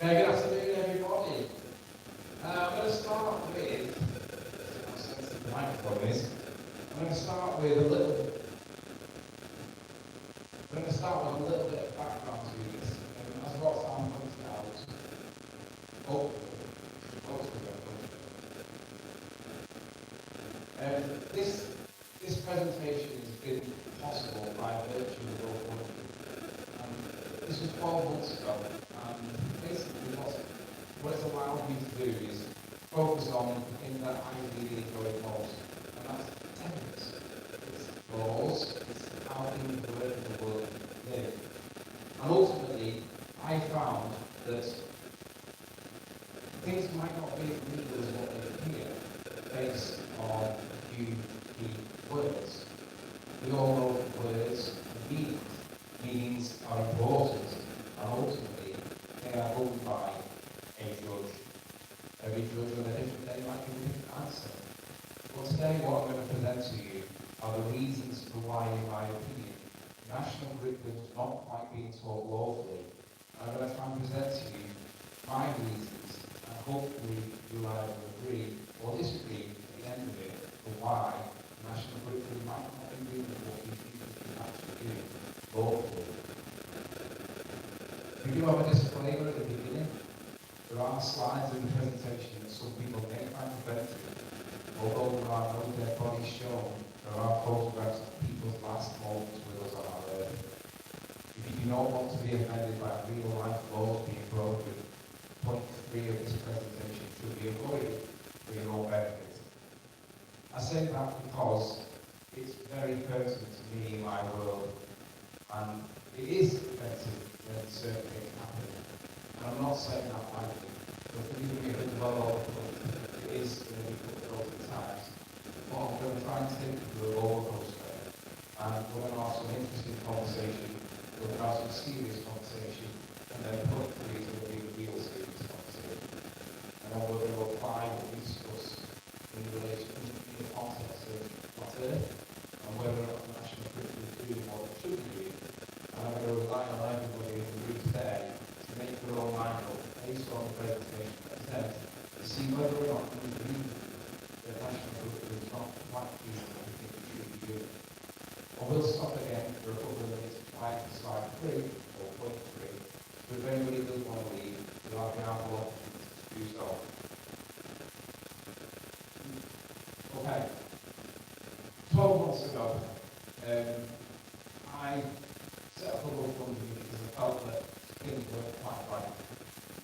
Good afternoon, everybody. I'm going to start with, how sensitive the microphone is. I'm going to start with a little bit of background to this. As Roxanne pointed out, this presentation has been possible by virtue of your funding. This was 12 months ago, and basically what it's allowed me to do is focus on the thing that I really enjoy most, and that's tennis. It's laws, it's how things work in the world live. And ultimately, I found that things might not be as legal as what they appear based on a few key words. We all know that words have meanings. Meanings are important, and ultimately they are owned by a judge. Every judge on a different day might give a different answer. But today what I'm going to present to you are the reasons for why, in my opinion, national curriculum is not quite being taught lawfully. And I'm going to try and present to you my reasons, and hopefully you'll either agree or disagree at the end of it for why national curriculum might not be doing what we think it can actually do lawfully. We do have a disclaimer at the beginning. There are slides in the presentation that some people may find offensive. Although there are no dead bodies shown, there are photographs of people's last moments with us on our earth. If you do not want to be offended by real life laws being broken, point 3 of this presentation should be avoided for your own benefit. I say that because it's very personal to me in my world, and it is offensive when certain things happen. And I'm not saying that lightly, but for you to be a bit well over it is going to be difficult at times. But I'm going to try and take you through a roller coaster, and we're going to have some interesting conversation, we're going to have some serious conversation, and then hopefully it's going to be a real serious conversation. And then we're going to apply what we discuss in relation to the context of what's Earth, and whether or not the national curriculum is doing what it should be doing. And I'm going to rely on everybody in the room today to make their own mind up based on the presentation present to see whether or not we believe that national curriculum is not quite doing what we think it should be doing. I will stop again for a couple of minutes to try to slide 3 or point 3. So if anybody does want to leave, you'll have the ample opportunity to do so. Okay. 12 months ago, I set up a little company because I felt that things weren't quite right.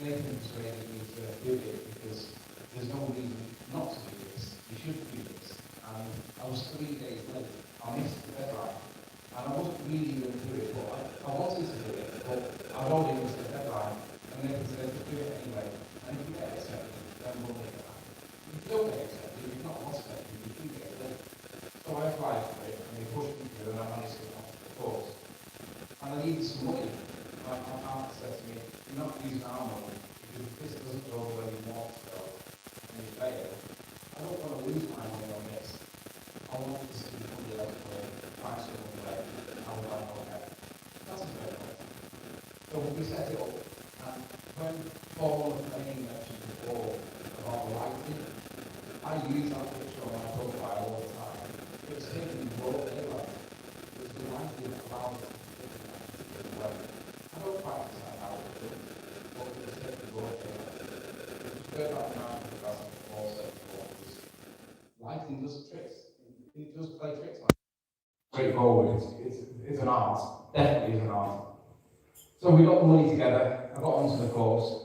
Nathan persuaded me to do it because there's no reason not to do this. You should do this. And I was 3 days late. I missed the deadline. And I wasn't really going to do it, but I wanted to do it, but I'd already missed the deadline. And Nathan said to do it anyway. And if you get accepted, then we'll make it happen. If you don't get accepted, you're not accepted, you do get late. So I applied for it, and they pushed me through, and I managed to get onto the course. And I needed some money. Like my partner said to me, you're not using our money, because if this doesn't go where you want to go, and you fail, I don't want to lose my money on this. I want this to be money elsewhere, find someone there, and I was like, okay, that's a fair point. So we set it up, and when Paul and Fleming mentioned before about the lighting, I use that picture on my profile all the time. It's taken broad daylight. It's the lighting that allows it to fit in that particular way. I don't practice that how to do it, but it's taken broad daylight. It's good about now because that's what Paul said before. Lighting does tricks. It does play tricks like straightforward. It's an art. Definitely is an art. So we got the money together. I got onto the course.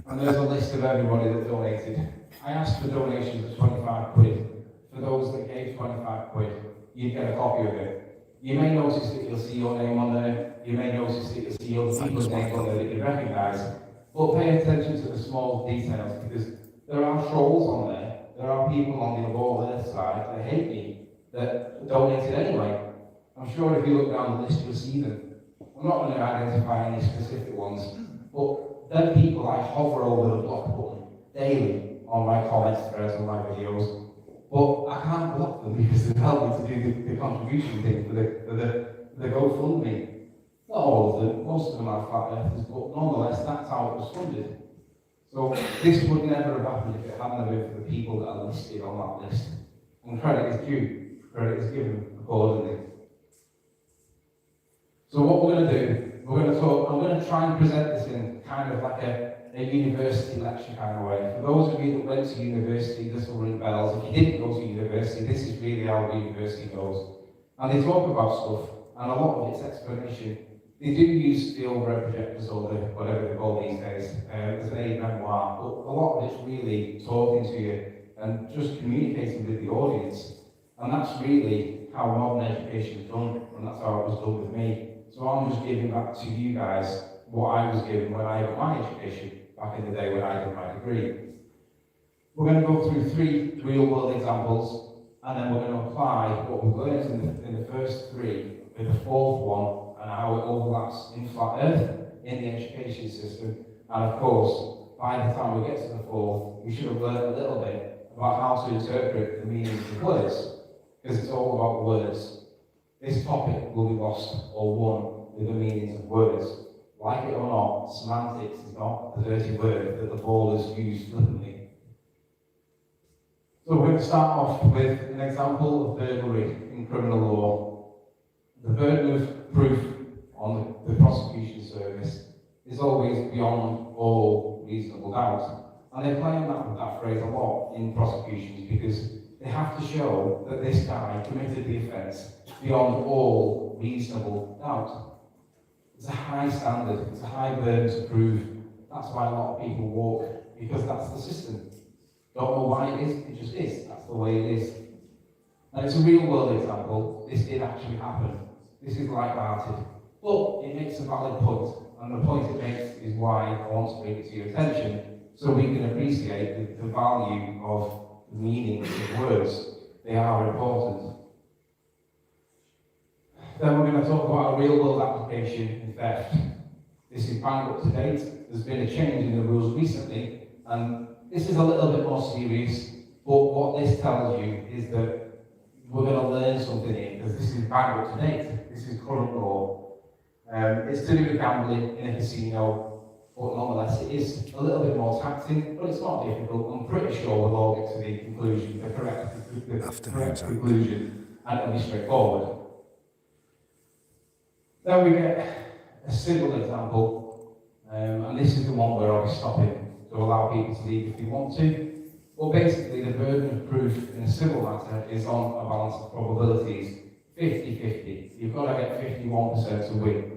And there's a list of everybody that donated. I asked for donations of 25 quid for those that gave for 25 quid, you'd get a copy of it. You may notice that you'll see your name on there, you may notice that you'll see other people's names on there that you recognise, but pay attention to the small details, because there are trolls on there are people on the All Earth side that hate me, that donated anyway. I'm sure if you look down the list, you'll see them. I'm not going to identify any specific ones, but them people I hover over the block button daily on my comments threads and my videos, but I can't block them because they've helped me to do the contribution thing for the GoFundMe. Not all of them, most of them are flat earthers, but nonetheless, that's how it was funded. So this would never have happened if it hadn't been for the people that are listed on that list. And credit is due, credit is given accordingly. So what we're going to do, I'm going to try and present this in kind of like a university lecture kind of way. For those of you that went to university, this will ring bells. If you didn't go to university, this is really how university goes. And they talk about stuff, and a lot of it's explanation. They do use the overhead projectors or the whatever they're called these days as an aid memoir, but a lot of it's really talking to you and just communicating with the audience. And that's really how modern education is done, and that's how it was done with me. So I'm just giving back to you guys what I was given when I got my education back in the day when I did my degree. We're going to go through 3 real-world examples, and then we're going to apply what we've learned in the first 3 with the 4th one, and how it overlaps in flat earth, in the education system. And of course, by the time we get to the 4th, we should have learned a little bit about how to interpret the meanings of words, because it's all about words. This topic will be lost or won with the meanings of words. Like it or not, semantics is not the dirty word that the ballers use flippantly. So we're going to start off with an example of burglary in criminal law. The burden of proof on the prosecution service is always beyond all reasonable doubt. And they play on that phrase a lot in prosecutions because they have to show that this guy committed the offence beyond all reasonable doubt. It's a high standard, it's a high burden to prove. That's why a lot of people walk, because that's the system. Don't know why it is, it just is. That's the way it is. And it's a real world example. This did actually happen. This is light-hearted. But it makes a valid point, and the point it makes is why I want to bring it to your attention, so we can appreciate the value of the meaning of words. They are important. Then we're going to talk about a real-world application in theft. This is bang up to date. There's been a change in the rules recently, and this is a little bit more serious, but what this tells you is that we're going to learn something here, because this is bang up to date. This is current law. It's to do with gambling in a casino, but nonetheless it is a little bit more taxing, but it's not difficult. I'm pretty sure we'll all get to the conclusion, the correct conclusion, and it'll be straightforward. Then we get a simple example, and this is the one where I'll be stopping to allow people to leave if they want to. Well, basically, the burden of proof in a civil matter is on a balance of probabilities, 50-50. You've got to get 51% to win.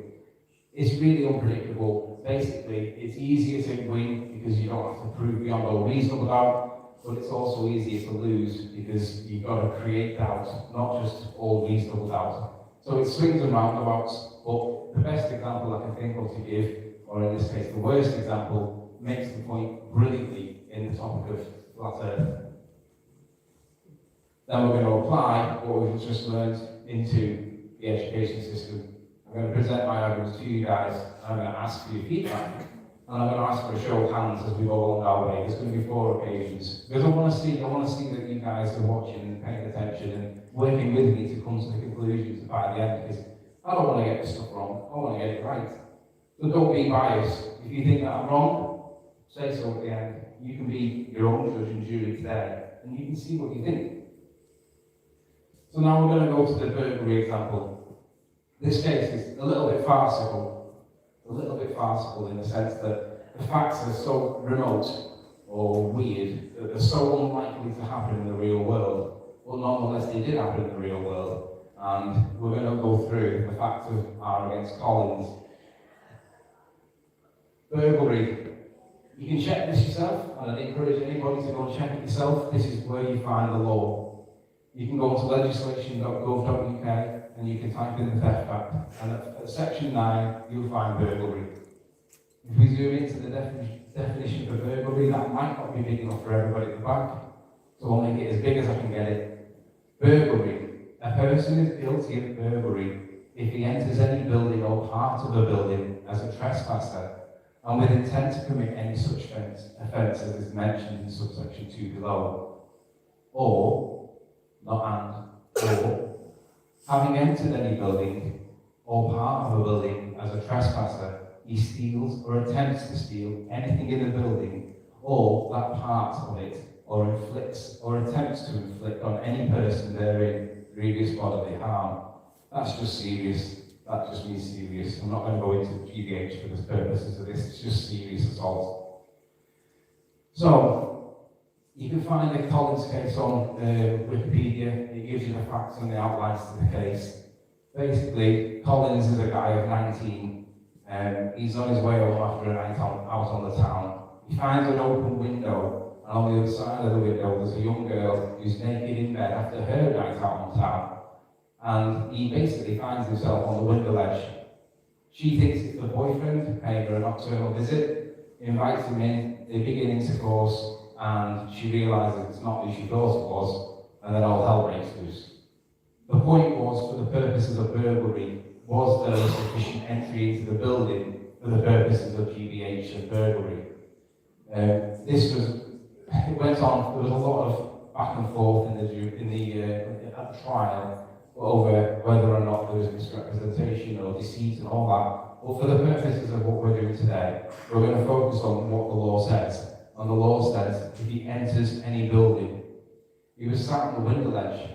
It's really unpredictable. Basically, it's easier to win because you don't have to prove beyond all reasonable doubt, but it's also easier to lose because you've got to create doubt, not just all reasonable doubt. So it swings and roundabouts, but the best example I can think of to give, or in this case the worst example, makes the point brilliantly in the topic of flat earth. Then we're going to apply what we've just learned into the education system. I'm going to present my arguments to you guys, and I'm going to ask for your feedback, and I'm going to ask for a show of hands as we go along our way. There's going to be 4 occasions, because I want to see that you guys are watching and paying attention and working with me to come to the conclusions by the end, because I don't want to get this stuff wrong, I want to get it right. So don't be biased. If you think that I'm wrong, say so at the end. You can be your own judge and jury today, and you can see what you think. So now we're going to go to the burglary example. This case is a little bit farcical in the sense that the facts are so remote or weird that they're so unlikely to happen in the real world, but nonetheless they did happen in the real world. And we're going to go through the facts of R against Collins. Burglary. You can check this yourself, and I'd encourage anybody to go and check it yourself. This is where you find the law. You can go to legislation.gov.uk and you can type in the Theft Act, and at section 9 you'll find burglary. If we zoom into the definition for burglary, that might not be big enough for everybody at the back, so I'll make it as big as I can get it. Burglary. A person is guilty of burglary if he enters any building or part of a building as a trespasser and with intent to commit any such offence as is mentioned in subsection 2 below. Or, not and, or, having entered any building or part of a building as a trespasser, he steals or attempts to steal anything in the building or that part of it, or inflicts or attempts to inflict on any person therein grievous bodily harm. That's just serious. That just means serious. I'm not going to go into GBH for the purposes of this. It's just serious assault. So, you can find the Collins case on Wikipedia. It gives you the facts and the outlines to the case. Basically, Collins is a guy of 19. He's on his way home after a night out on the town. He finds an open window, and on the other side of the window there's a young girl who's naked in bed after her night out on town. And he basically finds himself on the window ledge. She thinks it's the boyfriend paying her a nocturnal visit, invites him in, they begin intercourse, and she realises it's not who she thought it was, and then all hell breaks loose. The point was, for the purposes of burglary, was there a sufficient entry into the building for the purposes of GBH and burglary? It went on, there was a lot of back and forth at the trial over whether or not there was misrepresentation or deceit and all that. But for the purposes of what we're doing today, we're going to focus on what the law says. And the law says, if he enters any building, he was sat on the window ledge.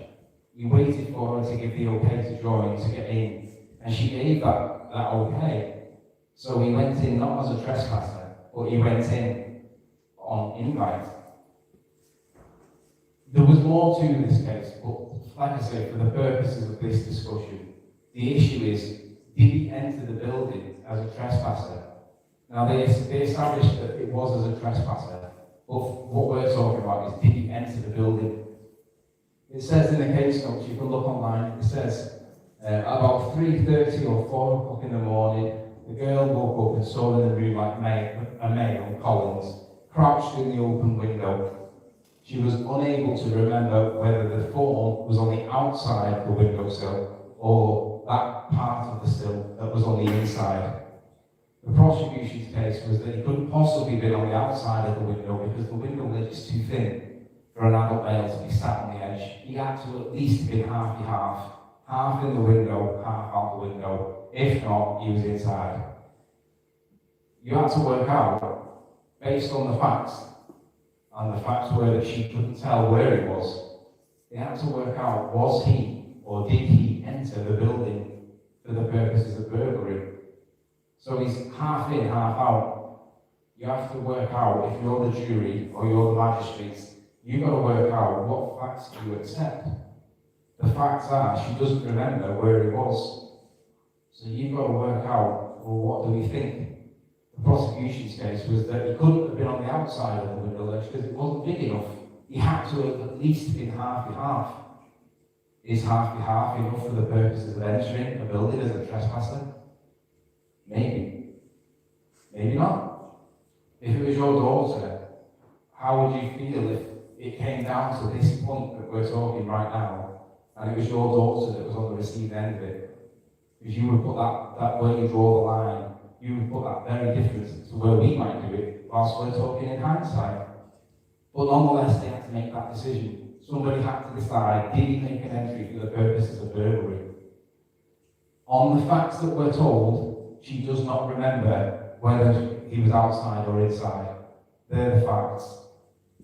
He waited for her to give the okay to join, to get in. And she gave that okay. So he went in not as a trespasser, but he went in on invite. There was more to this case, but like I say, for the purposes of this discussion, the issue is, did he enter the building as a trespasser? Now, they established that it was as a trespasser, but what we're talking about is, did he enter the building? It says in the case notes, you can look online, it says, about 3:30 or 4 o'clock in the morning, the girl woke up and saw in the room like a male, Collins, crouched in the open window. She was unable to remember whether the form was on the outside the windowsill or that part of the sill that was on the inside. The prosecution's case was that he couldn't possibly have been on the outside of the window because the window ledge is too thin for an adult male to be sat on the edge. He had to at least have been half in the window, half out the window. If not, he was inside. You had to work out, based on the facts, and the facts were that she couldn't tell where he was. They had to work out, was he or did he enter the building for the purposes of burglary? So he's half in, half out. You have to work out, if you're the jury or you're the magistrates, you've got to work out what facts do you accept. The facts are, she doesn't remember where he was. So you've got to work out, well, what do we think? The prosecution's case was that he couldn't have been on the outside of the window ledge because it wasn't big enough. He had to have at least been half. Is half enough for the purposes of entering a building as a trespasser? Maybe. Maybe not. If it was your daughter, how would you feel if it came down to this point that we're talking right now, and it was your daughter that was on the receiving end of it? Because you would put that where you draw the line, you would put that very different to where we might do it, whilst we're talking in hindsight. But nonetheless, they had to make that decision. Somebody had to decide, did he make an entry for the purposes of burglary? On the facts that we're told, she does not remember whether he was outside or inside. They're the facts.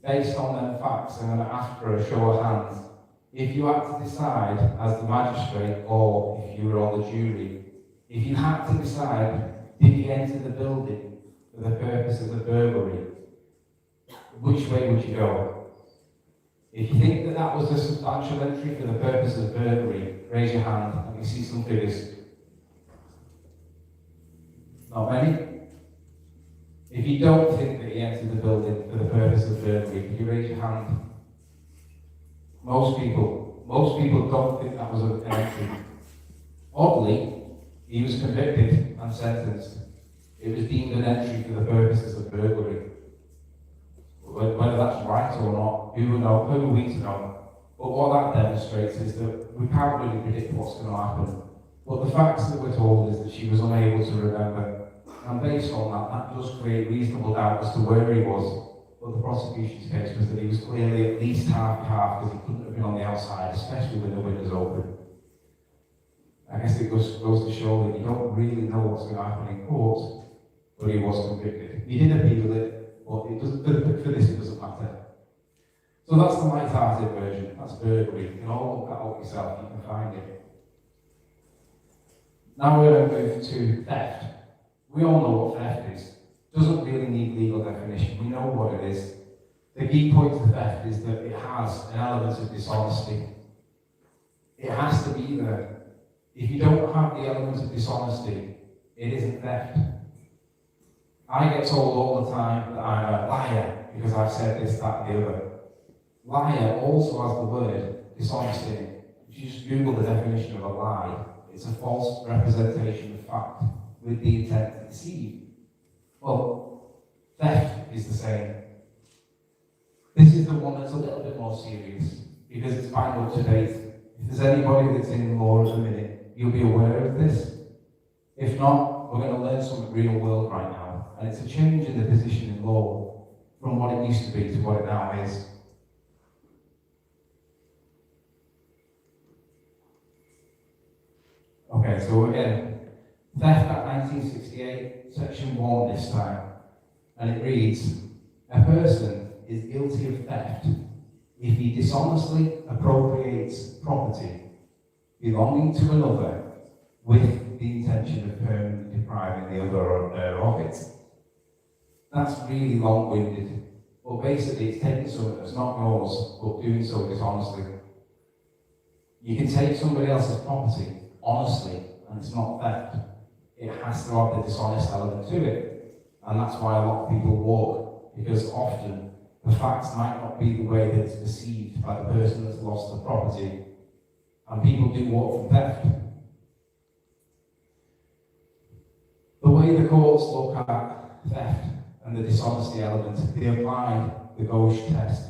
Based on them facts, I'm going to ask for a show of hands. If you had to decide as the magistrate, or if you were on the jury, if you had to decide, did he enter the building for the purposes of burglary, which way would you go? If you think that that was a substantial entry for the purpose of burglary, raise your hand. Let me see some figures. Not many? If you don't think that he entered the building for the purpose of burglary, could you raise your hand? Most people most people don't think that was an entry. Oddly, he was convicted and sentenced. It was deemed an entry for the purposes of burglary. Whether that's right or not, who are we to know? But what that demonstrates is that we can't really predict what's going to happen. But the facts that we're told is that she was unable to remember. And based on that, that does create reasonable doubt as to where he was. But the prosecution's case was that he was clearly at least half because he couldn't have been on the outside, especially with the windows open. I guess it goes to show that you don't really know what's going to happen in court, but he was convicted. He did appeal it, but it doesn't, for this it doesn't matter. So that's the light-hearted version. That's burglary. You can all look that up yourself. You can find it. Now we're going to move to theft. We all know what theft is. Doesn't really need legal definition. We know what it is. The key point to theft is that it has an element of dishonesty. It has to be there. If you don't have the element of dishonesty, it isn't theft. I get told all the time that I'm a liar because I've said this, that, and the other. Liar also has the word dishonesty in it. If you just Google the definition of a lie, it's a false representation of fact with the intent to deceive. Well, theft is the same. This is the one that's a little bit more serious because it's bang up to date. If there's anybody that's in law at the minute, you'll be aware of this. If not, we're going to learn something real world right now. And it's a change in the position in law from what it used to be to what it now is. Okay, so again, Theft Act 1968, Section 1 this time. And it reads, a person is guilty of theft if he dishonestly appropriates property belonging to another with the intention of permanently depriving the other of it. That's really long-winded, but basically it's taking something that's not yours, but doing so dishonestly. You can take somebody else's property honestly, and it's not theft. It has to have the dishonest element to it, and that's why a lot of people walk, because often the facts might not be the way that it's perceived by the person that's lost the property, and people do walk from theft. The way the courts look at theft and the dishonesty element, they apply the Gauge test.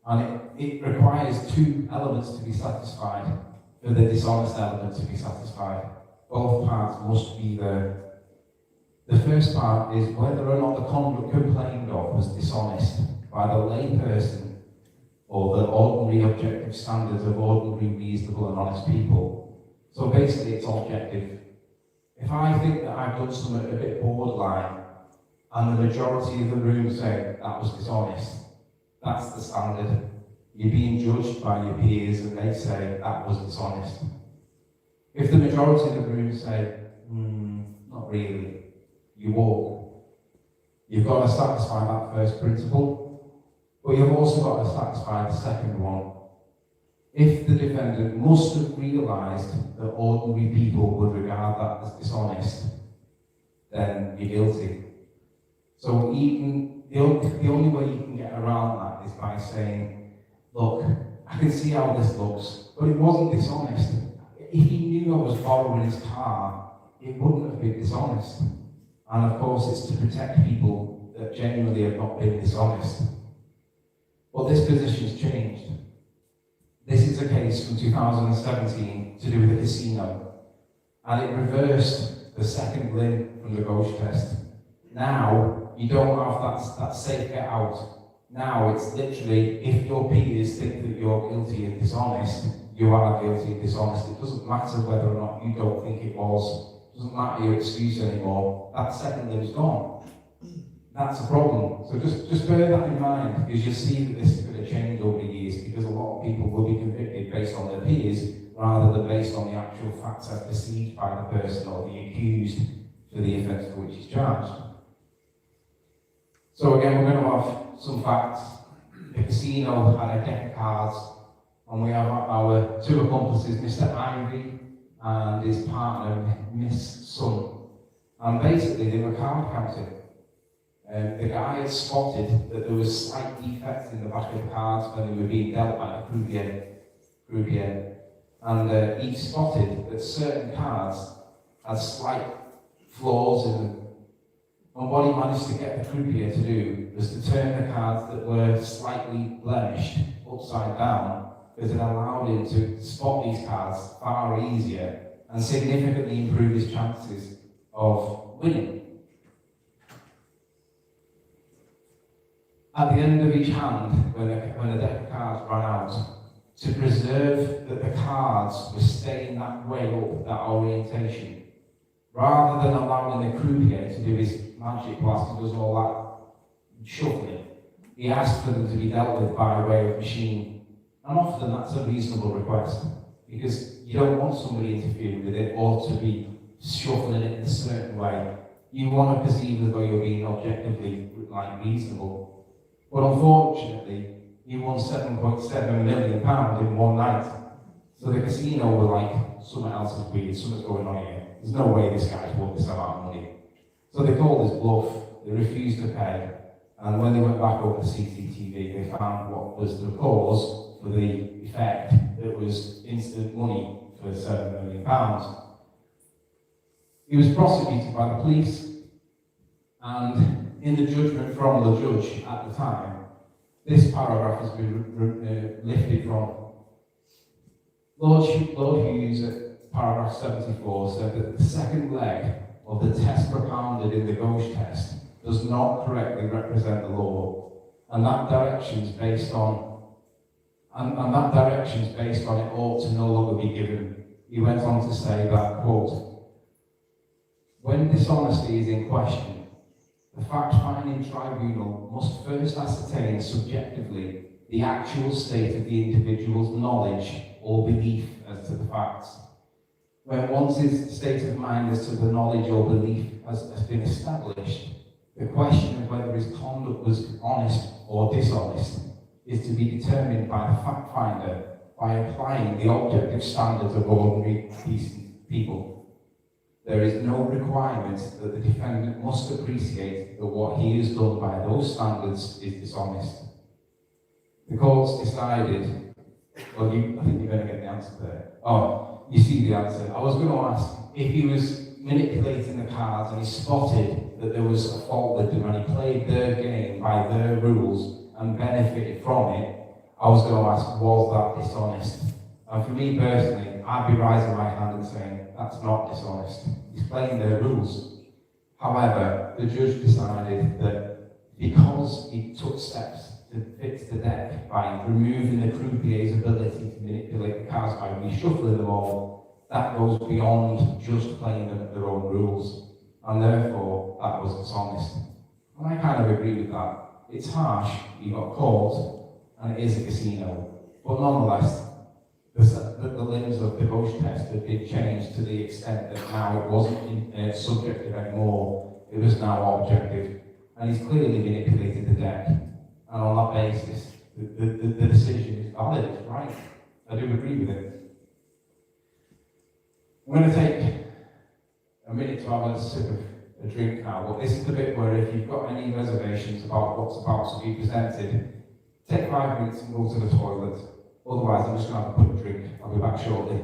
And it requires two elements to be satisfied for the dishonest element to be satisfied. Both parts must be there. The first part is whether or not the conduct complained of was dishonest by the layperson or the ordinary objective standards of ordinary, reasonable and honest people. So basically it's objective. If I think that I've done something a bit borderline and the majority of the room say that was dishonest, that's the standard. You're being judged by your peers and they say that was dishonest. If the majority of the room say, not really, you walk. You've got to satisfy that first principle, but you've also got to satisfy the second one. If the defendant must have realised that ordinary people would regard that as dishonest, then you're guilty. So even the only way you can get around that is by saying, look, I can see how this looks, but it wasn't dishonest. If he knew I was borrowing his car, it wouldn't have been dishonest. And of course, it's to protect people that genuinely have not been dishonest. But this position's changed. This is a case from 2017 to do with a casino, and it reversed the second limb from the Gauge test. Now, you don't have that safe get out. Now, it's literally, if your peers think that you're guilty and dishonest, you are guilty and dishonest. It doesn't matter whether or not you don't think it was. It doesn't matter your excuse anymore. That second limb's gone. That's a problem. So just bear that in mind, because you'll see that this is going to change over the years, because a lot of people will be convicted based on their peers rather than based on the actual facts as perceived by the person or the accused for the offence for which he's charged. So again, we're going to have some facts. The casino had a deck of cards, and we have our two accomplices, Mr. Ivy and his partner, Miss Sun. And basically, they were card counting. The guy had spotted that there was slight defects in the back of the cards when they were being dealt by the croupier. croupier, and he spotted that certain cards had slight flaws in them. And what he managed to get the croupier to do was to turn the cards that were slightly blemished upside down, because it allowed him to spot these cards far easier and significantly improve his chances of winning. At the end of each hand, when the deck of cards ran out, to preserve that the cards were staying that way up, that orientation, rather than allowing the croupier to do his magic whilst he does all that shuffling, he asked for them to be dealt with by way of machine. And often that's a reasonable request, because you don't want somebody interfering with it or to be shuffling it in a certain way. You want to perceive as though you're being objectively reasonable. But unfortunately, he won £7.7 million in one night. So the casino were like, something else is weird, something's going on here. There's no way this guy's won this amount of money. So they called his bluff, they refused to pay, and when they went back over the CCTV, they found what was the cause for the effect. It was instant money for £7 million. He was prosecuted by the police, and in the judgment from the judge at the time, this paragraph has been lifted from. Lord Hughes at paragraph 74 said that the second leg of the test propounded in the Ghosh test does not correctly represent the law, and that directions based on it ought to no longer be given. He went on to say that, quote, when dishonesty is in question, the fact-finding tribunal must first ascertain subjectively the actual state of the individual's knowledge or belief as to the facts. When one's state of mind as to the knowledge or belief has been established, the question of whether his conduct was honest or dishonest is to be determined by the fact-finder by applying the objective standards of ordinary decent people. There is no requirement that the defendant must appreciate that what he has done by those standards is dishonest. The courts decided, well, I think you're going to get the answer there. Oh, you see the answer. I was going to ask, if he was manipulating the cards and he spotted that there was a fault with them and he played their game by their rules and benefited from it, I was going to ask, was that dishonest? And for me personally, I'd be raising my hand and saying, that's not dishonest. He's playing their rules. However, the judge decided that because he took steps to fix the deck by removing the croupier's ability to manipulate the cards by reshuffling them all, that goes beyond just playing them at their own rules. And therefore, that was dishonest. And I kind of agree with that. It's harsh, he got caught, and it is a casino. But nonetheless, the limbs of the Ghosh test had been changed to the extent that now it wasn't subjective anymore, it was now objective. And he's clearly manipulated the deck. And on that basis, the decision is valid, it's right. I do agree with it. I'm going to take a minute to have a sip of a drink now, but this is the bit where if you've got any reservations about what's about to be presented, take 5 minutes and go to the toilet. Otherwise, I'm just going to have a quick drink. I'll be back shortly.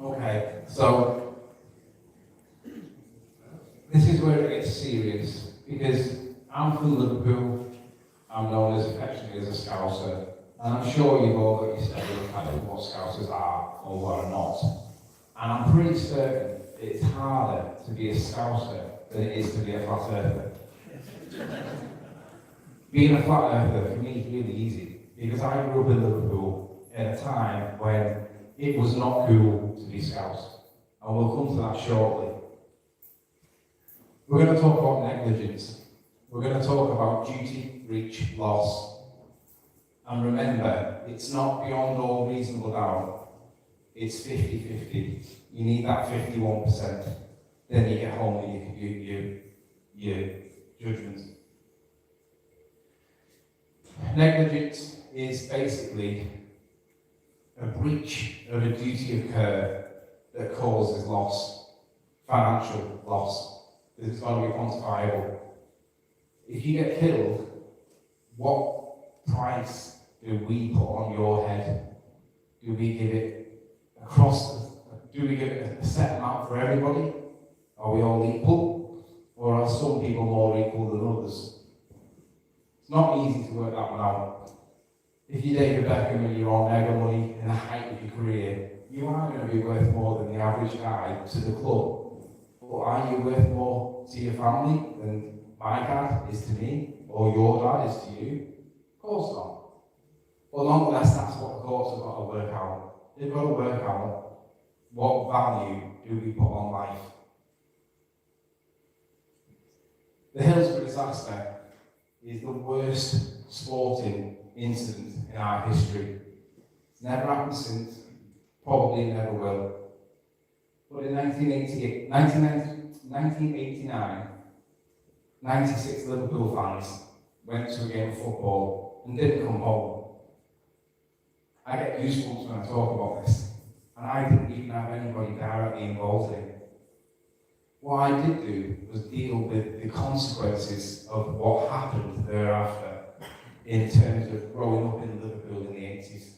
Okay, so this is where it gets serious, because I'm from Liverpool, I'm known as affectionately as a Scouser, and I'm sure you've all got your stereotype of what Scousers are or what are not. And I'm pretty certain it's harder to be a Scouser than it is to be a flat earther. Being a flat earther for me is really easy, because I grew up in Liverpool at a time when it was not cool to be Scouse, and we'll come to that shortly. We're going to talk about negligence. We're going to talk about duty, breach, loss. And remember, it's not beyond all reasonable doubt. It's 50-50. You need that 51%. Then you get home with your judgment. Negligence is basically a breach of a duty of care that causes loss, financial loss. This is going to be quantifiable. If you get killed, what price do we put on your head? Do we give it do we give it a set amount for everybody? Are we all equal? Or are some people more equal than others? It's not easy to work that one out. If you're David Beckham and you're on mega money in the height of your career, you are going to be worth more than the average guy to the club. But are you worth more to your family than my dad is to me, or your dad is to you? Of course not. But nonetheless, that's what the courts have got to work out. They've got to work out what value do we put on life. The Hillsborough disaster is the worst sporting incident in our history. It's never happened since, probably never will. But in 1989, 96 Liverpool fans went to a game of football and didn't come home. I get goosebumps when I talk about this, and I didn't even have anybody directly involved in it. What I did do was deal with the consequences of what happened thereafter in terms of growing up in Liverpool in the 80s.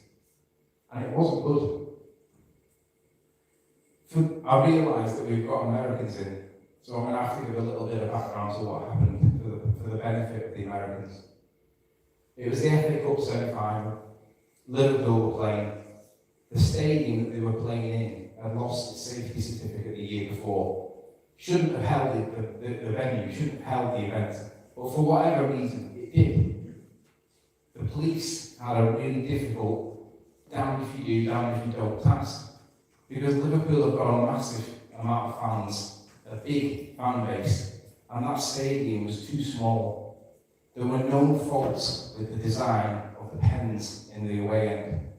And it wasn't good. I realised that we've got Americans in, so I'm going to have to give a little bit of background to what happened for the benefit of the Americans. It was the FA Cup semi-final. Liverpool were playing. The stadium that they were playing in had lost its safety certificate the year before. Shouldn't have held the venue, shouldn't have held the event. But for whatever reason, it did. The police had a really difficult damned if you do, damned if you don't task. Because Liverpool have got a massive amount of fans, a big fan base, and that stadium was too small. There were no faults with the design of the pens in the away end.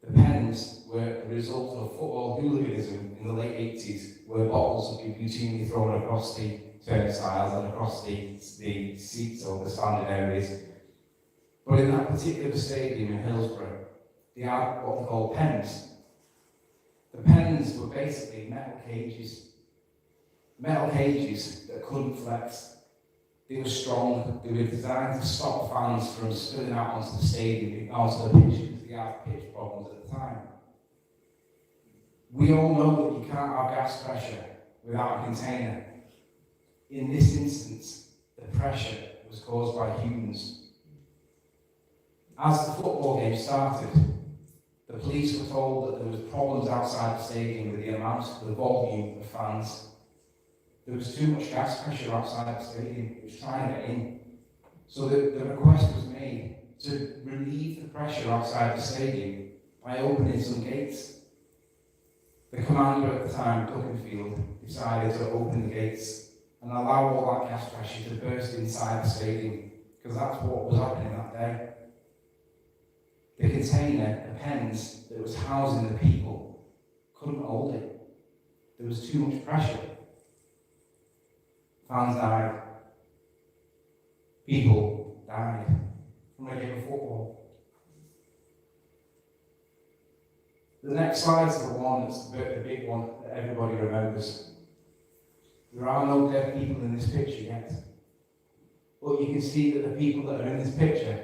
The pens were a result of football hooliganism in the late 80s, where bottles would be routinely thrown across the turnstiles and across the seats or the standing areas. But in that particular stadium in Hillsborough, they had what they call pens. The pens were basically metal cages that couldn't flex. They were strong. They were designed to stop fans from spilling out onto the stadium, onto the pitch, because they had pitch problems at the time. We all know that you can't have gas pressure without a container. In this instance, the pressure was caused by humans. As the football game started, the police were told that there was problems outside the stadium with the volume of fans. There was too much gas pressure outside the stadium. It was trying to get in. So the request was made to relieve the pressure outside the stadium by opening some gates. The commander at the time, Duckenfield, decided to open the gates and allow all that gas pressure to burst inside the stadium, because that's what was happening that day. The container, the pens that was housing the people, couldn't hold it. There was too much pressure. Fans died. People died from a game of football. The next slide is the one that's the big one that everybody remembers. There are no dead people in this picture yet. But you can see that the people that are in this picture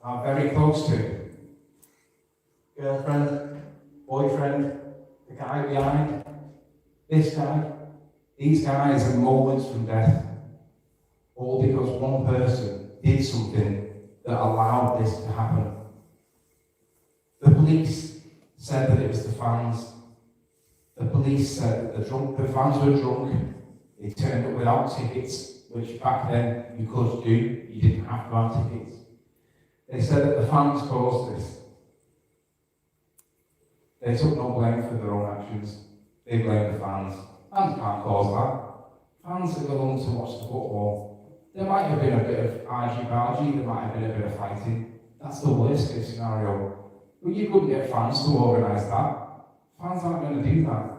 are very close to girlfriend, boyfriend, the guy behind, this guy. These guys are moments from death, all because one person did something that allowed this to happen. The police said that it was the fans. The police said that the fans were drunk. They turned up without tickets, which back then you could do. You didn't have to have tickets. They said that the fans caused this. They took no blame for their own actions. They blamed the fans. Fans can't cause that. fans that go along to watch the football, there might have been a bit of argy-bargy, there might have been a bit of fighting. That's the worst case scenario. But you couldn't get fans to organise that. Fans aren't going to do that.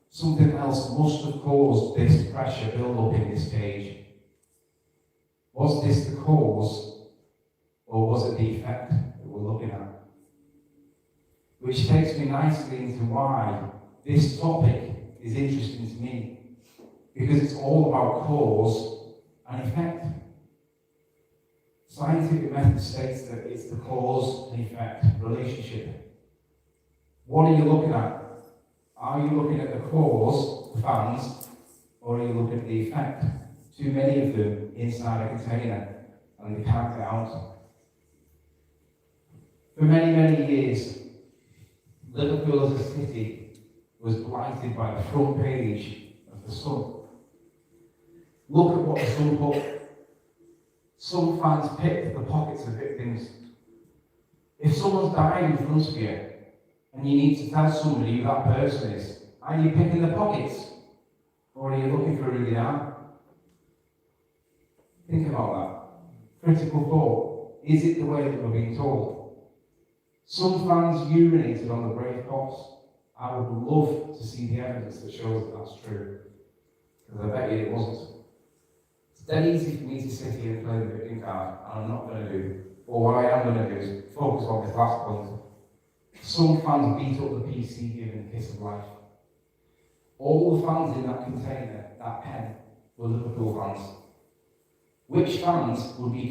Something else must have caused this pressure build-up in this stage. Was this the cause, or was it the effect that we're looking at? Which takes me nicely into why this topic is interesting to me. Because it's all about cause and effect. Scientific method states that it's the cause and effect relationship. What are you looking at? Are you looking at the cause, the fans, or are you looking at the effect? Too many of them inside a container, and they can't get out. For many, many years, Liverpool as a city was blighted by the front page of the Sun. Look at what the Sun put. Some fans picked the pockets of victims. If someone's died in front of you, and you need to tell somebody who that person is, are you picking the pockets? Or are you looking for who they are? Think about that. Critical thought. Is it the way that we're being told? Some fans urinated on the brave cops. I would love to see the evidence that shows that that's true. Because I bet you it wasn't. It's dead easy for me to sit here and play the victim card, and I'm not going to do. But what I am going to do is focus on this last point. Some fans beat up the PC given a kiss of life. All the fans in that container, that pen, were Liverpool fans. Which fans would be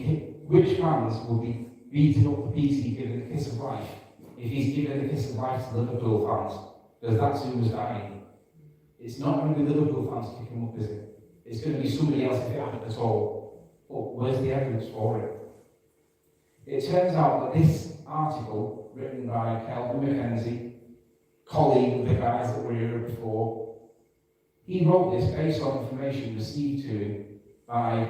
beating up the PC given a kiss of life if he's given a kiss of life to Liverpool fans? Because that's who was dying. It's not going to be Liverpool fans kicking him up, is it? It's going to be somebody else if it happened at all. But where's the evidence for it? It turns out that this article, written by Kelvin Mackenzie, colleague of the guys that were here before, he wrote this based on information received to him by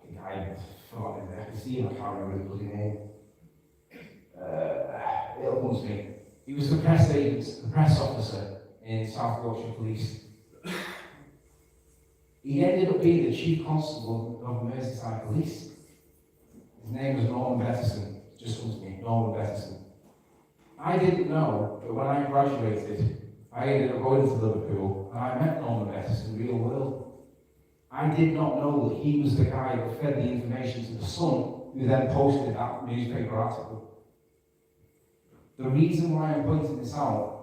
the guy, I forgot his name, I can see him, I can't remember his bloody name. It'll come to me. He was the press agent, the press officer in South Yorkshire Police. He ended up being the chief constable of Merseyside Police. His name was Norman Bettison. Just comes to me, Norman Bettison. I didn't know that when I graduated, I ended up going to Liverpool and I met Norman Bettison real world. I did not know that he was the guy that fed the information to the Sun, who then posted that newspaper article. The reason why I'm pointing this out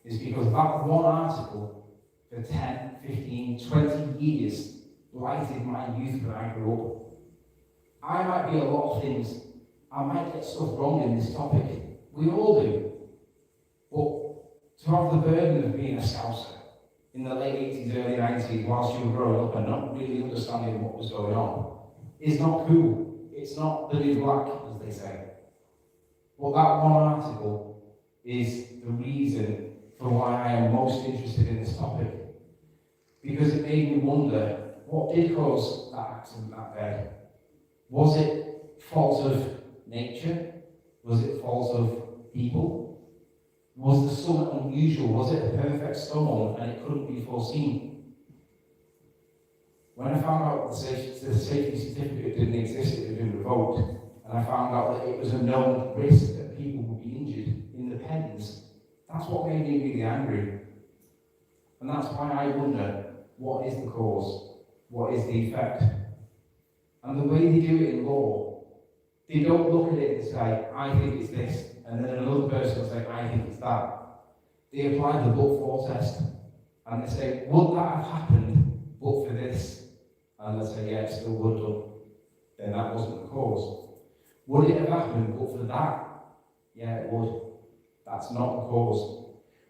is because that one article for 10, 15, 20 years blighted my youth when I grew up. I might be a lot of things. I might get stuff wrong in this topic. We all do. But to have the burden of being a Scouser in the late 80s, early 90s, whilst you were growing up and not really understanding what was going on, is not cool. It's not the new black, as they say. But that one article is the reason for why I am most interested in this topic. Because it made me wonder, what did cause that accident that day? Was it fault of nature? Was it fault of people? Was the sun unusual? Was it a perfect storm and it couldn't be foreseen? When I found out the safety certificate didn't exist, it had been revoked, and I found out that it was a known risk that people would be injured in the pens, that's what made me really angry. And that's why I wonder, what is the cause? What is the effect? And the way they do it in law, they don't look at it and say, I think it's this, and then another person will say, I think it's that. They apply the but-for test, and they say, would that have happened but for this? And they say, yeah, it still would have done. Then that wasn't the cause. Would it have happened but for that? Yeah, it would. That's not the cause.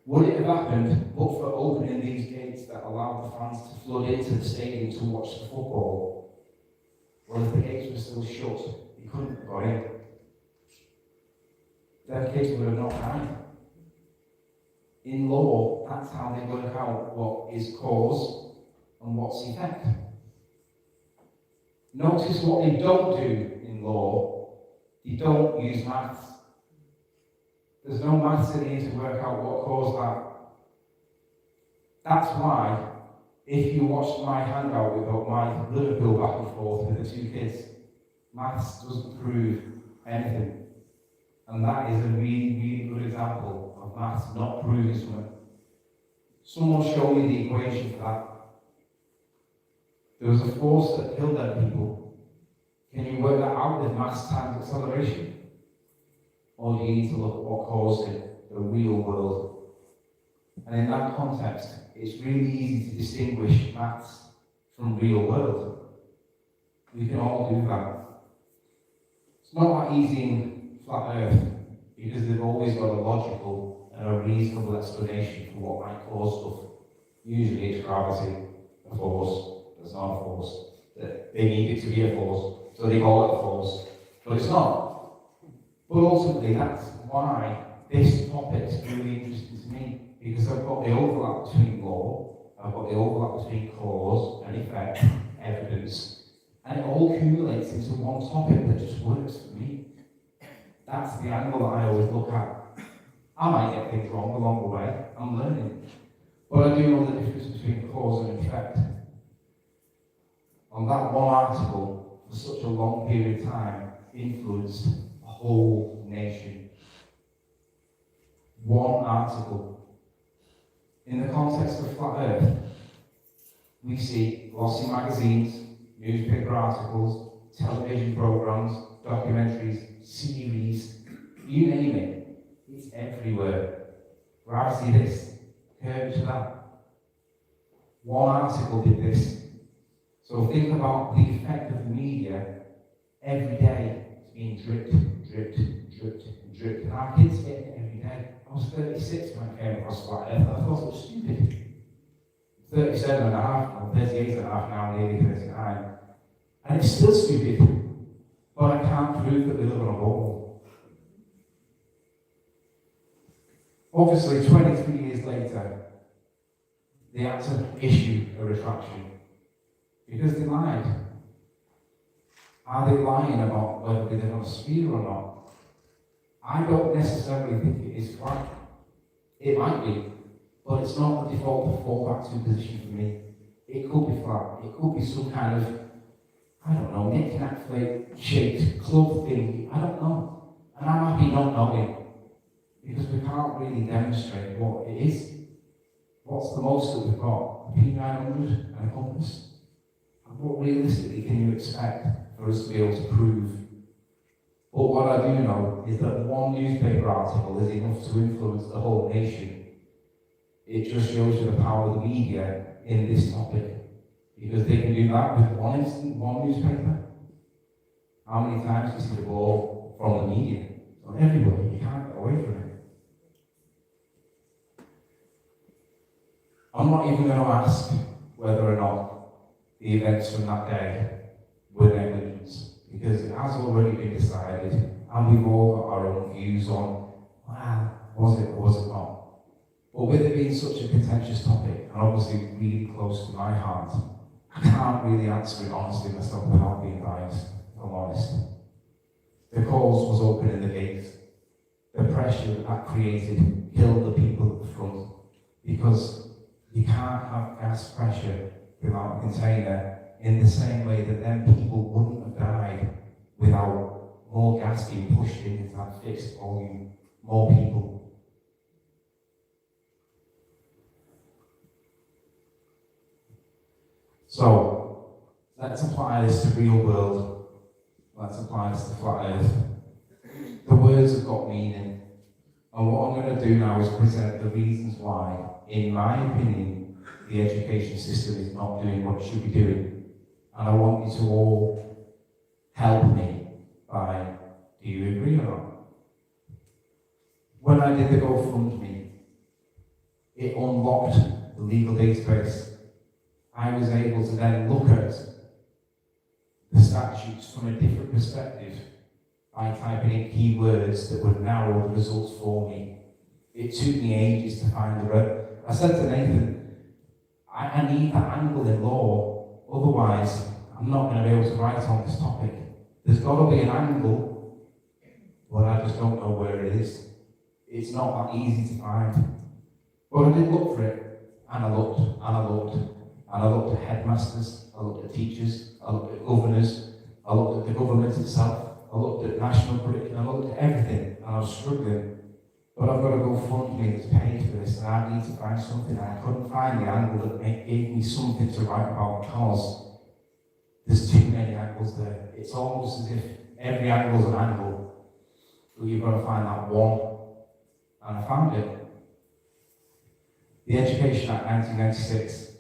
Would it have happened but for opening these gates that allowed the fans to flood into the stadium to watch the football? Well, if the gates were still shut, they couldn't have got in. Their kids would have not died. In law, that's how they work out what is cause and what's effect. Notice what they don't do in law. They don't use maths. There's no maths in here to work out what caused that. That's why, if you watch my handout about my Liverpool back and forth with the two kids, maths doesn't prove anything. And that is a really, really good example of maths not proving something. Someone show me the equation for that. There was a force that killed them people. Can you work that out with mass times acceleration? Or do you need to look at what caused it, the real world? And in that context, it's really easy to distinguish maths from real world. We can all do that. It's not that easy in flat Earth, because they've always got a logical and a reasonable explanation for what might cause stuff. Usually it's gravity, a force. It's not a force. They need it to be a force, so they call it a force. But it's not. But ultimately, that's why this topic is really interesting to me, because I've got the overlap between law, I've got the overlap between cause and effect, evidence, and it all accumulates into one topic that just works for me. That's the angle that I always look at. I might get things wrong along the way, I'm learning. But I do know the difference between cause and effect. On that one article, for such a long period of time, influenced a whole nation. One article. In the context of Flat Earth, we see glossy magazines, newspaper articles, television programs, documentaries, series, you name it. It's everywhere. Gravity this, curvature that. One article did this. So think about the effect of the media. Every day it's being dripped, and dripped. And our kids get it every day. I was 36 when I came across Flat Earth. I thought it was stupid. 37 and a half, or 38 and a half now, nearly 39. And it's still stupid. But I can't prove that we live on a ball. Obviously, 23 years later, they had to issue a retraction. Because they lied. Are they lying about whether they live on a sphere or not? I don't necessarily think it is flat. It might be, but it's not the default fallback to position for me. It could be flat. It could be some kind of, I don't know, knick-knack shaped club thing. I don't know. And I'm happy not knowing. Because we can't really demonstrate what it is. What's the most that we've got? A P900 and a compass? What realistically can you expect for us to be able to prove? But what I do know is that one newspaper article is enough to influence the whole nation. It just shows you the power of the media in this topic. Because they can do that with one newspaper. How many times do you see the ball from the media? So everywhere, you can't get away from it. I'm not even going to ask whether or not the events from that day were negligence, because it has already been decided, and we've all got our own views on, was it or was it not? But with it being such a contentious topic, and obviously really close to my heart, I can't really answer it honestly myself without being biased, if I'm honest. The cause was opening the gates. The pressure that created killed the people at the front, because you can't have gas pressure without a container, in the same way that then people wouldn't have died without more gas being pushed into that fixed volume, more people. So, let's apply this to real world. Let's apply this to Flat Earth. The words have got meaning. And what I'm going to do now is present the reasons why, in my opinion, the education system is not doing what it should be doing. And I want you to all help me by, do you agree or not? When I did the GoFundMe, it unlocked the legal database. I was able to then look at the statutes from a different perspective by typing in keywords that would narrow the results for me. It took me ages to find the right. I said to Nathan, I need that angle in law, otherwise I'm not going to be able to write on this topic. There's got to be an angle, but I just don't know where it is. It's not that easy to find. But I did look for it, and I looked, and I looked, and I looked at headmasters, I looked at teachers, I looked at governors, I looked at the government itself, I looked at national curriculum, I looked at everything, and I was struggling. But I've got to go fund me that's paid for this, and I need to find something. I couldn't find the angle that gave me something to write about because there's too many angles there. It's almost as if every angle's an angle, but you've got to find that one. And I found it. The Education Act 1996,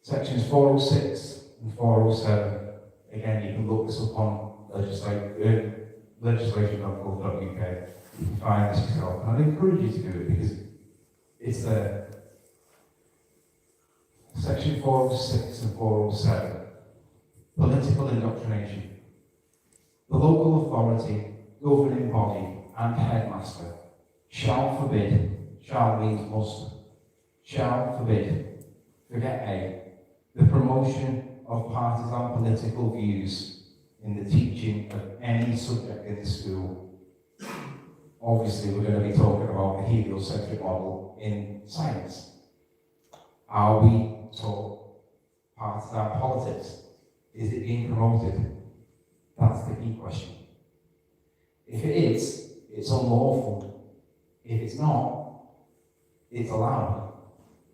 sections 406 and 407. Again, you can look this up on legislation.gov.uk. You can find this yourself. And I'd encourage you to do it because it's there. Section 406 and 407. Political indoctrination. The local authority, governing body, and headmaster shall forbid, shall means must, shall forbid, forget A, the promotion of partisan political views in the teaching of any subject in the school. Obviously, we're going to be talking about the heliocentric model in science. Are we taught partisan politics? Is it being promoted? That's the key question. If it is, it's unlawful. If it's not, it's allowed.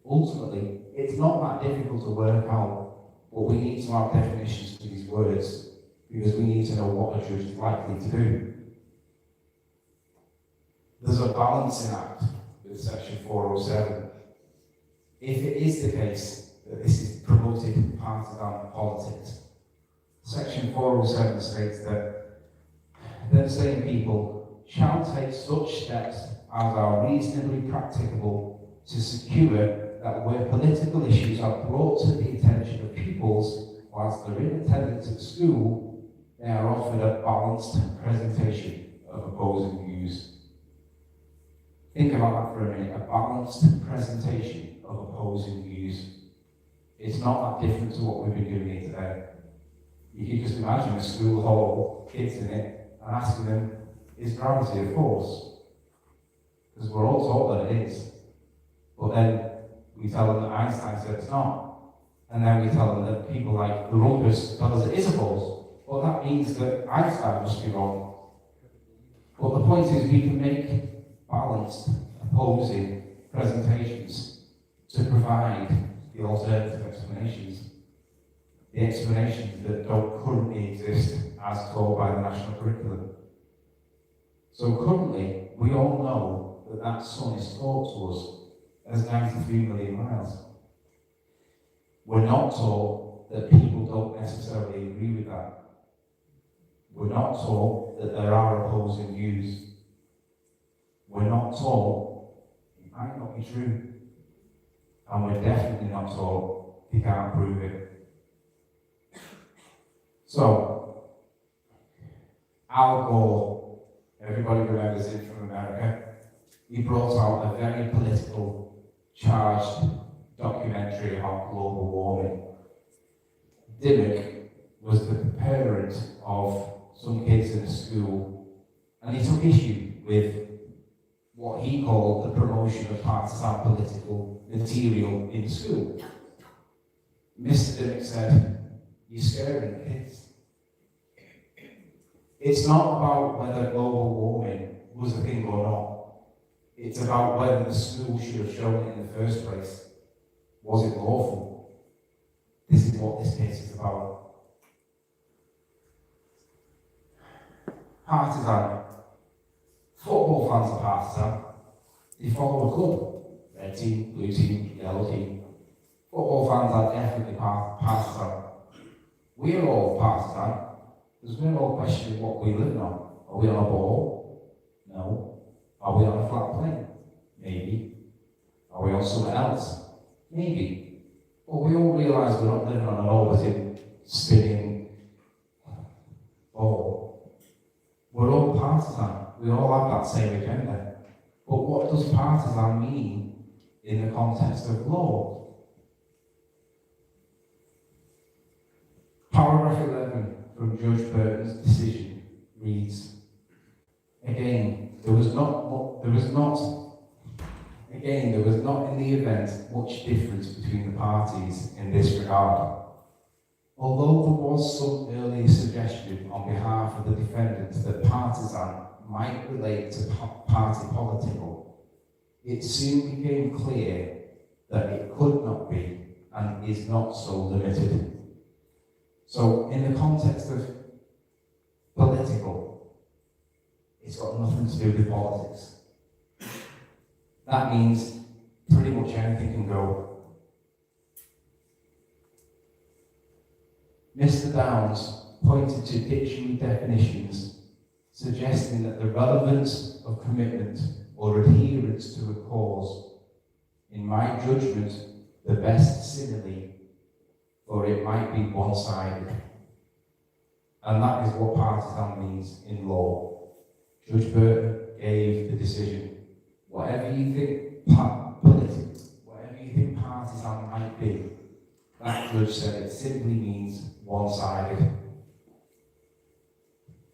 Ultimately, it's not that difficult to work out, but we need to have definitions to these words because we need to know what a judge is likely to do. There's a balancing act with section 407. If it is the case that this is promoted partisan politics, section 407 states that the same people shall take such steps as are reasonably practicable to secure that where political issues are brought to the attention of pupils whilst they're in attendance at school, they are offered a balanced presentation of opposing views. Think about that for a minute, a balanced presentation of opposing views. It's not that different to what we've been doing here today. You can just imagine a school hall, kids in it, and asking them, is gravity a force? Because we're all taught that it is. But then we tell them that Einstein said it's not. And then we tell them that people like the Rumpus tell us it is a force. Well, that means that Einstein must be wrong. But the point is we can make balanced, opposing presentations to provide the alternative explanations. The explanations that don't currently exist as taught by the national curriculum. So currently, we all know that that sun is taught to us as 93 million miles. We're not taught that people don't necessarily agree with that. We're not taught that there are opposing views. We're not taught it might not be true. And we're definitely not taught you can't prove it. So, Al Gore, everybody remembers him from America, he brought out a very political, charged documentary about global warming. Dimmock was the parent of some kids in a school, and he took issue with what he called the promotion of partisan political material in school. Mr. Dimmock said, "You're scaring kids." It's not about whether global warming was a thing or not. It's about whether the school should have shown it in the first place. Was it lawful? This is what this case is about. Partisan. Football fans are partisan. They follow a club. Red team, blue team, yellow team. Football fans are definitely partisan. We're all partisan. Because we're all questioning what we're living on. Are we on a ball? No. Are we on a flat plane? Maybe. Are we on something else? Maybe. But we all realise we're not living on an orbiting, spinning ball. We're all partisan. We all have that same agenda. But what does partisan mean in the context of law? Paragraph 11 from Judge Burton's decision reads, again, there was not Again, there was not in the event much difference between the parties in this regard. Although there was some earlier suggestion on behalf of the defendants that partisan might relate to party political, it soon became clear that it could not be and is not so limited. So, in the context of political, it's got nothing to do with politics. That means pretty much anything can go. Mr. Downs pointed to dictionary definitions suggesting that the relevance of commitment or adherence to a cause, in my judgment, the best simile, or it might be one-sided. And that is what partisan means in law. Judge Burton gave the decision. Whatever you think politics, whatever you think partisan might be, that judge said it simply means one-sided.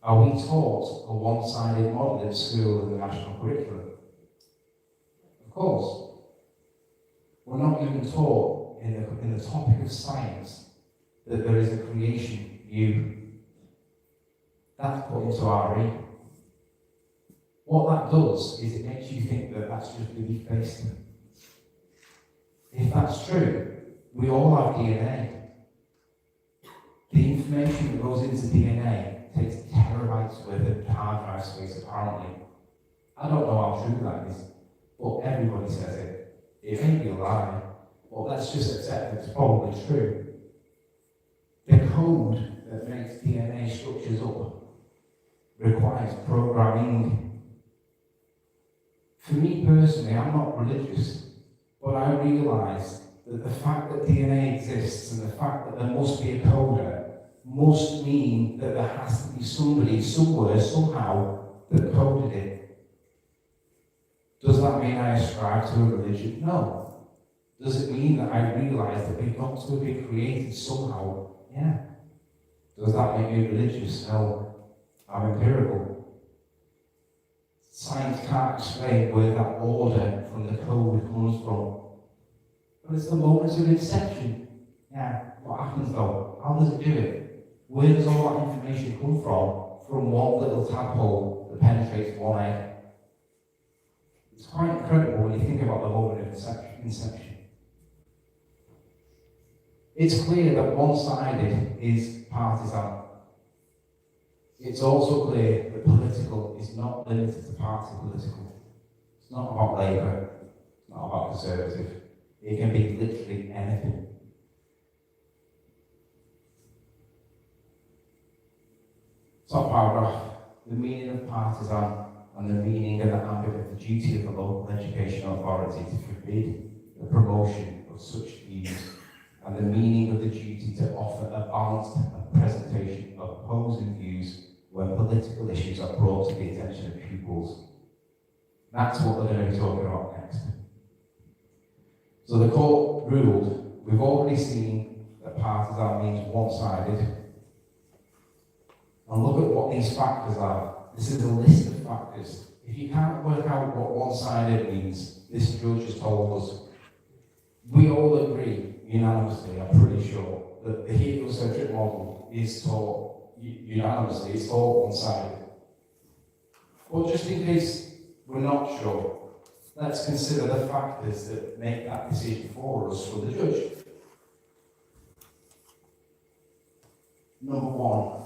Are we taught a one-sided model in school in the national curriculum? Of course. We're not even taught in the topic of science that there is a creation view. That's put into RE. What that does is it makes you think that that's just belief-based. If that's true, we all have DNA. The information that goes into DNA takes terabytes worth of hard drive space, apparently. I don't know how true that is, but everybody says it. It may be a lie, but let's just accept it's probably true. The code that makes DNA structures up requires programming. For me personally, I'm not religious, but I realise that the fact that DNA exists and the fact that there must be a coder must mean that there has to be somebody, somewhere, somehow, that coded it. Does that mean I ascribe to a religion? No. Does it mean that I realise that we've got to be created somehow? Yeah. Does that make me religious? No. I'm empirical. Science can't explain where that order from the code comes from. But it's the moment of inception. Yeah. What happens though? How does it do it? Where does all that information come from? From one little tadpole that penetrates one egg. It's quite incredible when you think about the moment of inception. It's clear that one-sided is partisan. It's also clear that political is not limited to party political. It's not about Labour, it's not about Conservative. It can be literally anything. Top paragraph, the meaning of partisan and the meaning and the ambit of the duty of the local educational authority to forbid the promotion of such views, and the meaning of the duty to offer a balanced presentation of opposing views when political issues are brought to the attention of pupils. That's what we're going to be talking about next. So the court ruled, we've already seen that partisan means one-sided. And look at what these factors are. This is a list of factors. If you can't work out what one-sided means, this judge has told us. We all agree, unanimously, I'm pretty sure, that the heliocentric model is taught unanimously, it's taught one-sided. But just in case we're not sure, let's consider the factors that make that decision for us for the judge. Number one,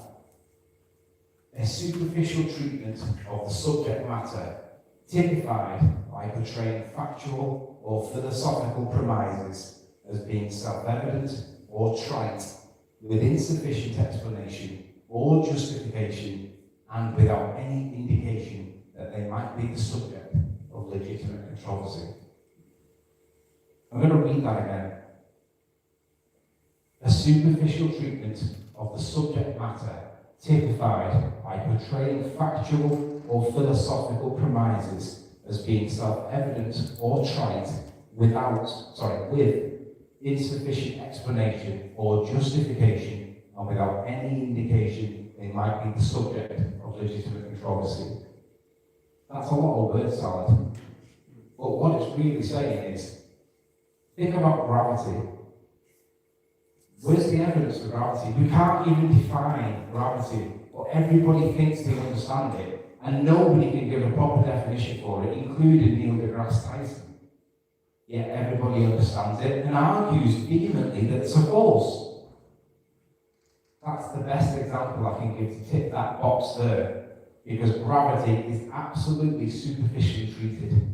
a superficial treatment of the subject matter typified by portraying factual or philosophical premises as being self-evident or trite, with insufficient explanation or justification, and without any indication that they might be the subject of legitimate controversy. I'm going to read that again. A superficial treatment of the subject matter typified by portraying factual or philosophical premises as being self-evident or trite with insufficient explanation or justification, and without any indication they might be the subject of legitimate controversy. That's a lot of word salad. But what it's really saying is, think about gravity. Where's the evidence for gravity? We can't even define gravity, but everybody thinks they understand it, and nobody can give a proper definition for it, including Neil deGrasse Tyson. Yet everybody understands it and argues vehemently that it's a force. That's the best example I can give to tick that box there, because gravity is absolutely superficially treated.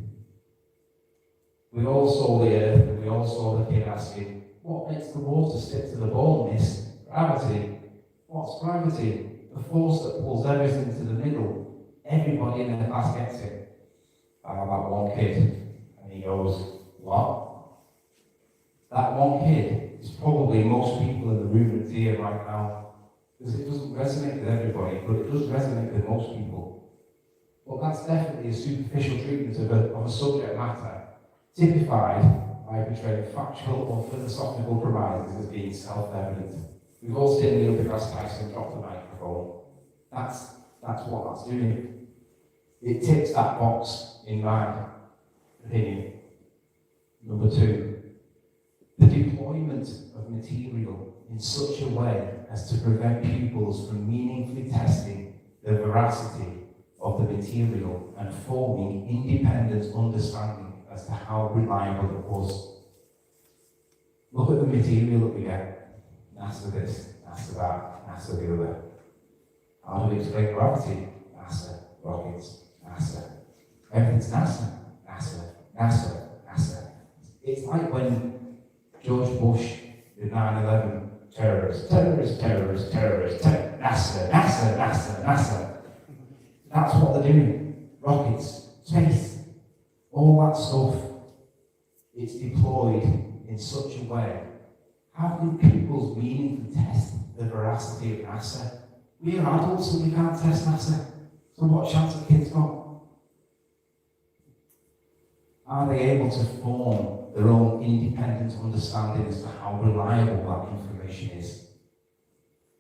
We all saw the earth and we all saw the kid asking, what makes the water stick to the ball, miss? Gravity. What's gravity? The force that pulls everything to the middle. Everybody in the class gets it. I have that one kid, and he goes, what? That one kid is probably most people in the room that's here right now. Because it doesn't resonate with everybody, but it does resonate with most people. But that's definitely a superficial treatment of a subject matter, typified by portraying factual or philosophical premises as being self-evident. We've all seen Neil deGrasse Tyson drop the microphone. That's what that's doing. It ticks that box, in my opinion. Number two, the deployment of material in such a way as to prevent pupils from meaningfully testing the veracity of the material and forming independent understanding as to how reliable it was. Look at the material that we get. NASA this, NASA that, NASA the other. How do we explain gravity? NASA, rockets, NASA. Everything's NASA, NASA, NASA, NASA. It's like when George Bush did 9/11, terrorists, NASA, NASA, NASA, NASA. That's what they're doing. Rockets, space, all that stuff. It's deployed in such a way. How can pupils meaningfully test the veracity of NASA? We are adults and we can't test NASA. So what chance have kids got? Are they able to form their own independent understanding as to how reliable that information is?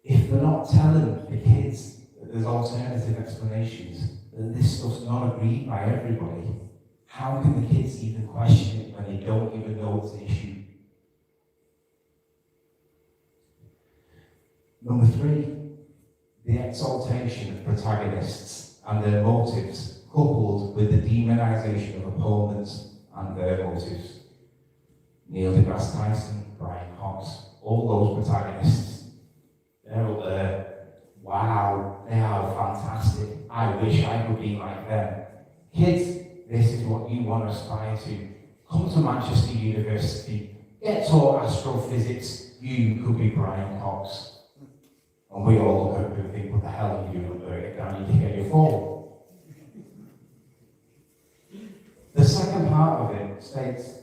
If they're not telling the kids that there's alternative explanations, that this stuff's not agreed by everybody, how can the kids even question it when they don't even know it's an issue? Number three, the exaltation of protagonists and their motives, coupled with the demonization of opponents and their motives. Neil deGrasse Tyson, Brian Cox, all those protagonists, they're up there. Wow, they are fantastic. I wish I could be like them. Kids, this is what you want to aspire to. Come to Manchester University, get taught astrophysics, you could be Brian Cox. And we all look at him and think, what the hell are you doing up there? I need to get your phone. The second part of it states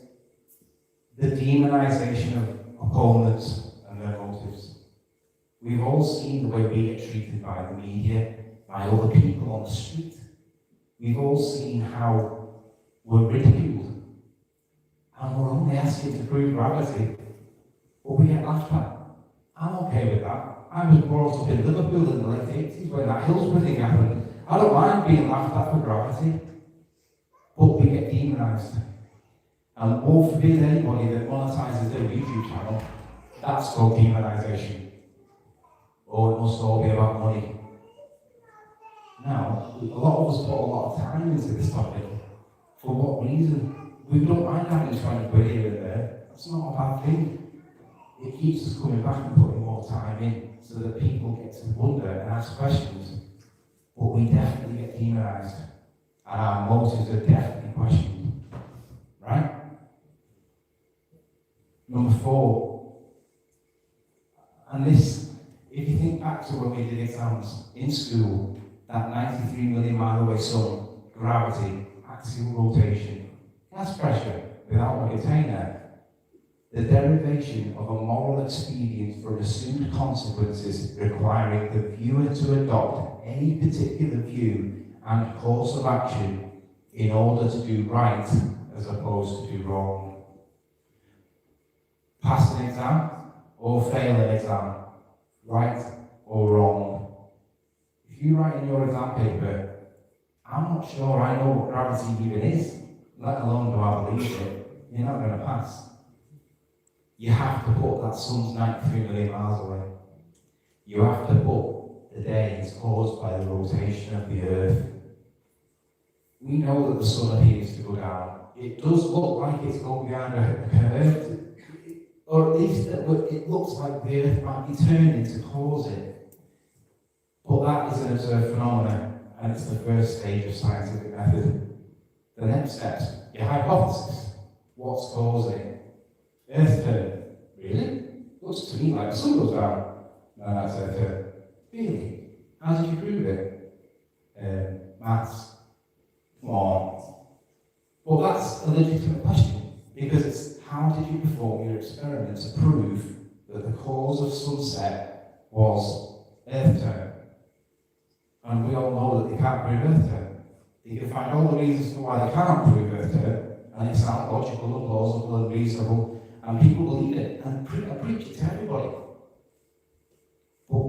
the demonization of opponents and their motives. We've all seen the way we get treated by the media, by other people on the street. We've all seen how we're ridiculed. And we're only asking to prove gravity, but we get laughed at. I'm okay with that. I was brought up in Liverpool in the late 80s when that Hillsborough thing happened. I don't mind being laughed at for gravity, but we get demonized. And all forbid anybody that monetizes their YouTube channel, that's called demonization. Or it must all be about money. Now, a lot of us put a lot of time into this topic. For what reason? We don't mind having 20 quid here and there. That's not a bad thing. It keeps us coming back and putting more time in so that people get to wonder and ask questions. But we definitely get demonized. And our motives are definitely questioned. Right? Number 4. And this, if you think back to when we did exams in school, that 93 million mile away sun, gravity, axial rotation, gas pressure without a container, the derivation of a moral expedient from assumed consequences requiring the viewer to adopt any particular view and course of action in order to do right as opposed to do wrong. Pass an exam or fail an exam, right or wrong. If you write in your exam paper, I'm not sure I know what gravity even is, let alone do I believe it, you're not going to pass. You have to put that sun's 93 million miles away. You have to put the days caused by the rotation of the Earth. We know that the sun appears to go down. It does look like it's going behind a curve, or at least it looks like the Earth might be turning to cause it. But that is an observed phenomenon, and it's the first stage of scientific method. The next step, your hypothesis. What's causing Earth turn? Really? Looks to me like the sun goes down. No, that's Earth turn. Really? How did you prove it? Maths. Come on. Well, that's a legitimate question, because it's how did you perform your experiment to prove that the cause of sunset was Earth turn? And we all know that they can't prove Earth turn. They can find all the reasons for why they can't prove Earth turn, and it sounds logical and plausible and reasonable, and people believe it and preach it to everybody. But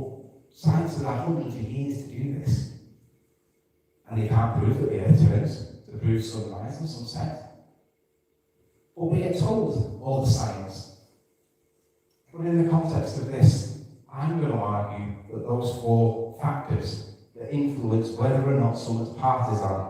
science has had hundreds of years to do this, and they can't prove that the Earth turns to prove sunrise and sunset. But we get told all the science. But in the context of this, I'm going to argue that those 4 factors that influence whether or not someone's partisan,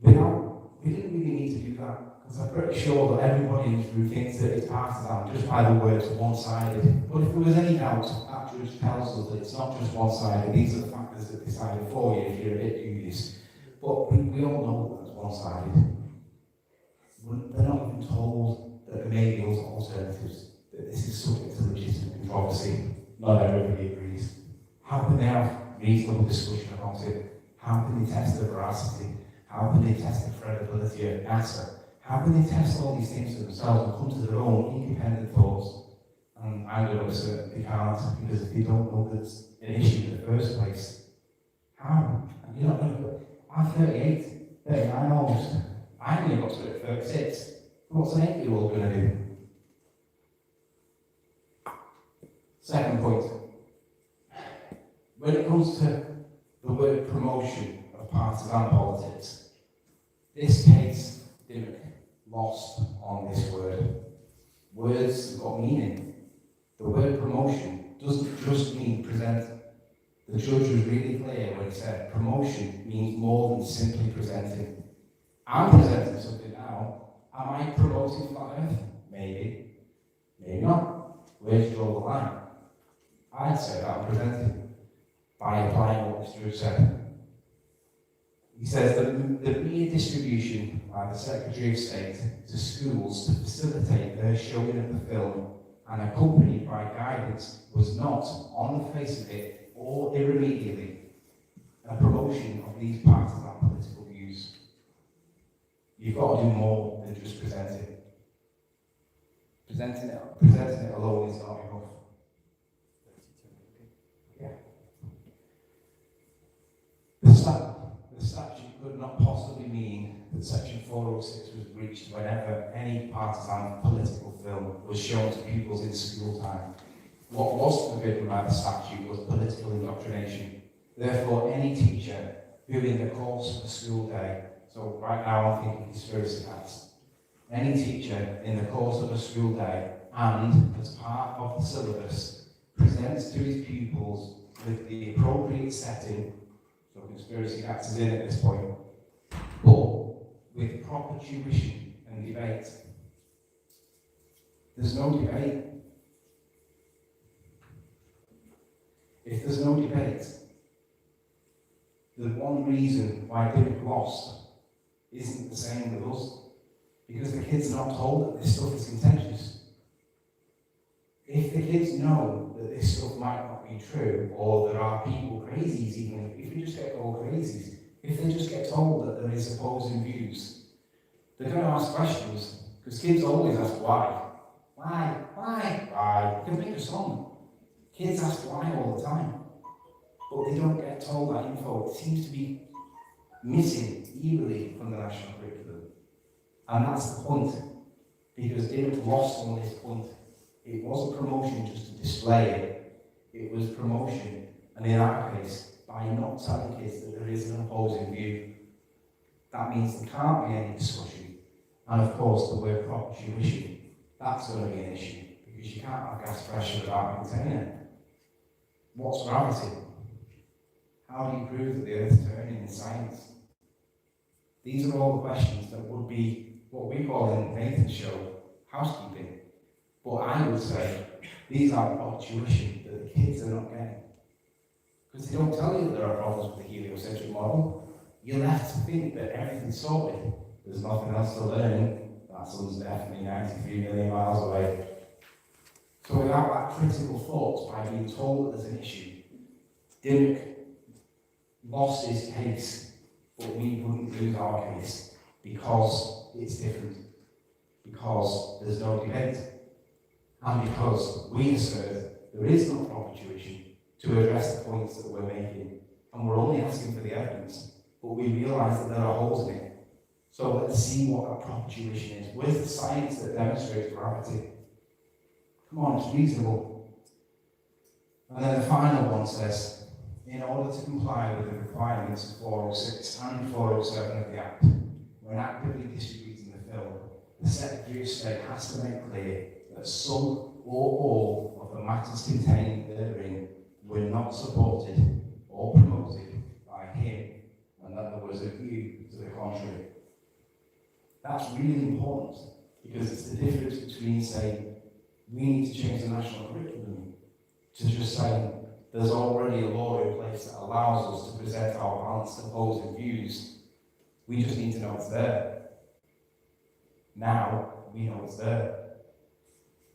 we didn't really need to do that, because I'm pretty sure that everybody in this room thinks that it's partisan just by the words one-sided. But if there was any doubt, that judge tells us that it's not just one-sided. These are the factors that decide it for you if you're a bit dubious. But we all know that it's one-sided. They're not even told that there may be alternatives, that this is subject to legitimate controversy. Not everybody agrees. How can they have reasonable discussion about it? How can they test the veracity? How can they test the credibility of NASA? How can they test all these things for themselves and come to their own independent thoughts? And I'm going to assert they can't, because if they don't know there's an issue in the first place, how? And you're not going to. I'm 38, 39 almost. I only got to it at 36. What's an 8-year-old going to do? Second point. When it comes to the word promotion of partisan politics, this case didn't lost on this word. Words have got meaning. The word promotion doesn't just mean present. The judge was really clear when he said promotion means more than simply presenting. I'm presenting something now. Am I promoting flat Earth? Maybe. Maybe not. Where do you draw the line? I'd say that I'm presenting by applying what this judge said. He says that the mere distribution by the Secretary of State to schools to facilitate their showing of the film and accompanied by guidance was not, on the face of it, or irremediably, a promotion of these partisan political views. You've got to do more than just present it. Presenting it alone is not enough. Yeah. The statute could not possibly mean that Section 406 was breached whenever any partisan political film was shown to pupils in school time. What was forbidden by the statute was political indoctrination. Therefore, any teacher who in the course of a school day, so right now I'm thinking conspiracy facts, any teacher in the course of a school day and as part of the syllabus presents to his pupils with the appropriate setting, so conspiracy facts is in at this point, but with proper tuition and debate. There's no debate. If there's no debate, the one reason why Dymock lost isn't the same with us, because the kids are not told that this stuff is contentious. If the kids know that this stuff might not be true, or there are people crazies, even if we just get called crazies, if they just get told that there is opposing views, they're going to ask questions, because kids always ask why. Why? You can make a song. Kids ask why all the time, but they don't get told that info. It seems to be missing eerily from the national curriculum. And that's the point, because Dymock lost on this point. It wasn't promotion just to display it, it was promotion, and in our case, by not telling kids that there is an opposing view. that means there can't be any discussion. And of course, the word proper tuition, that's going to be an issue, because you can't have gas pressure without a container. What's gravity? How do you prove that the Earth's turning in science? These are all the questions that would be what we call in Nathan's show housekeeping. But I would say these are proper tuition that the kids are not getting. Because they don't tell you that there are problems with the heliocentric model. You're left to think that everything's sorted. There's nothing else to learn. That sun's definitely 93 million miles away. So without that critical thought, by being told that there's an issue, Dimmock lost his case, but we wouldn't lose our case because it's different, because there's no debate, and because we assert there is no proper tuition to address the points that we're making, and we're only asking for the evidence, but we realise that there are holes in it. So let's see what that proper tuition is with science that demonstrates gravity. Come on, it's reasonable. And then the final one says, in order to comply with the requirements of 406 and 407 of the Act, when actively distributing the film, the Secretary of State has to make clear that some or all of the matters contained therein were not supported or promoted by him, and that there was a view to the contrary. That's really important, because it's the difference between saying we need to change the national curriculum to just saying there's already a law in place that allows us to present our balanced opposing views. We just need to know it's there. Now we know it's there.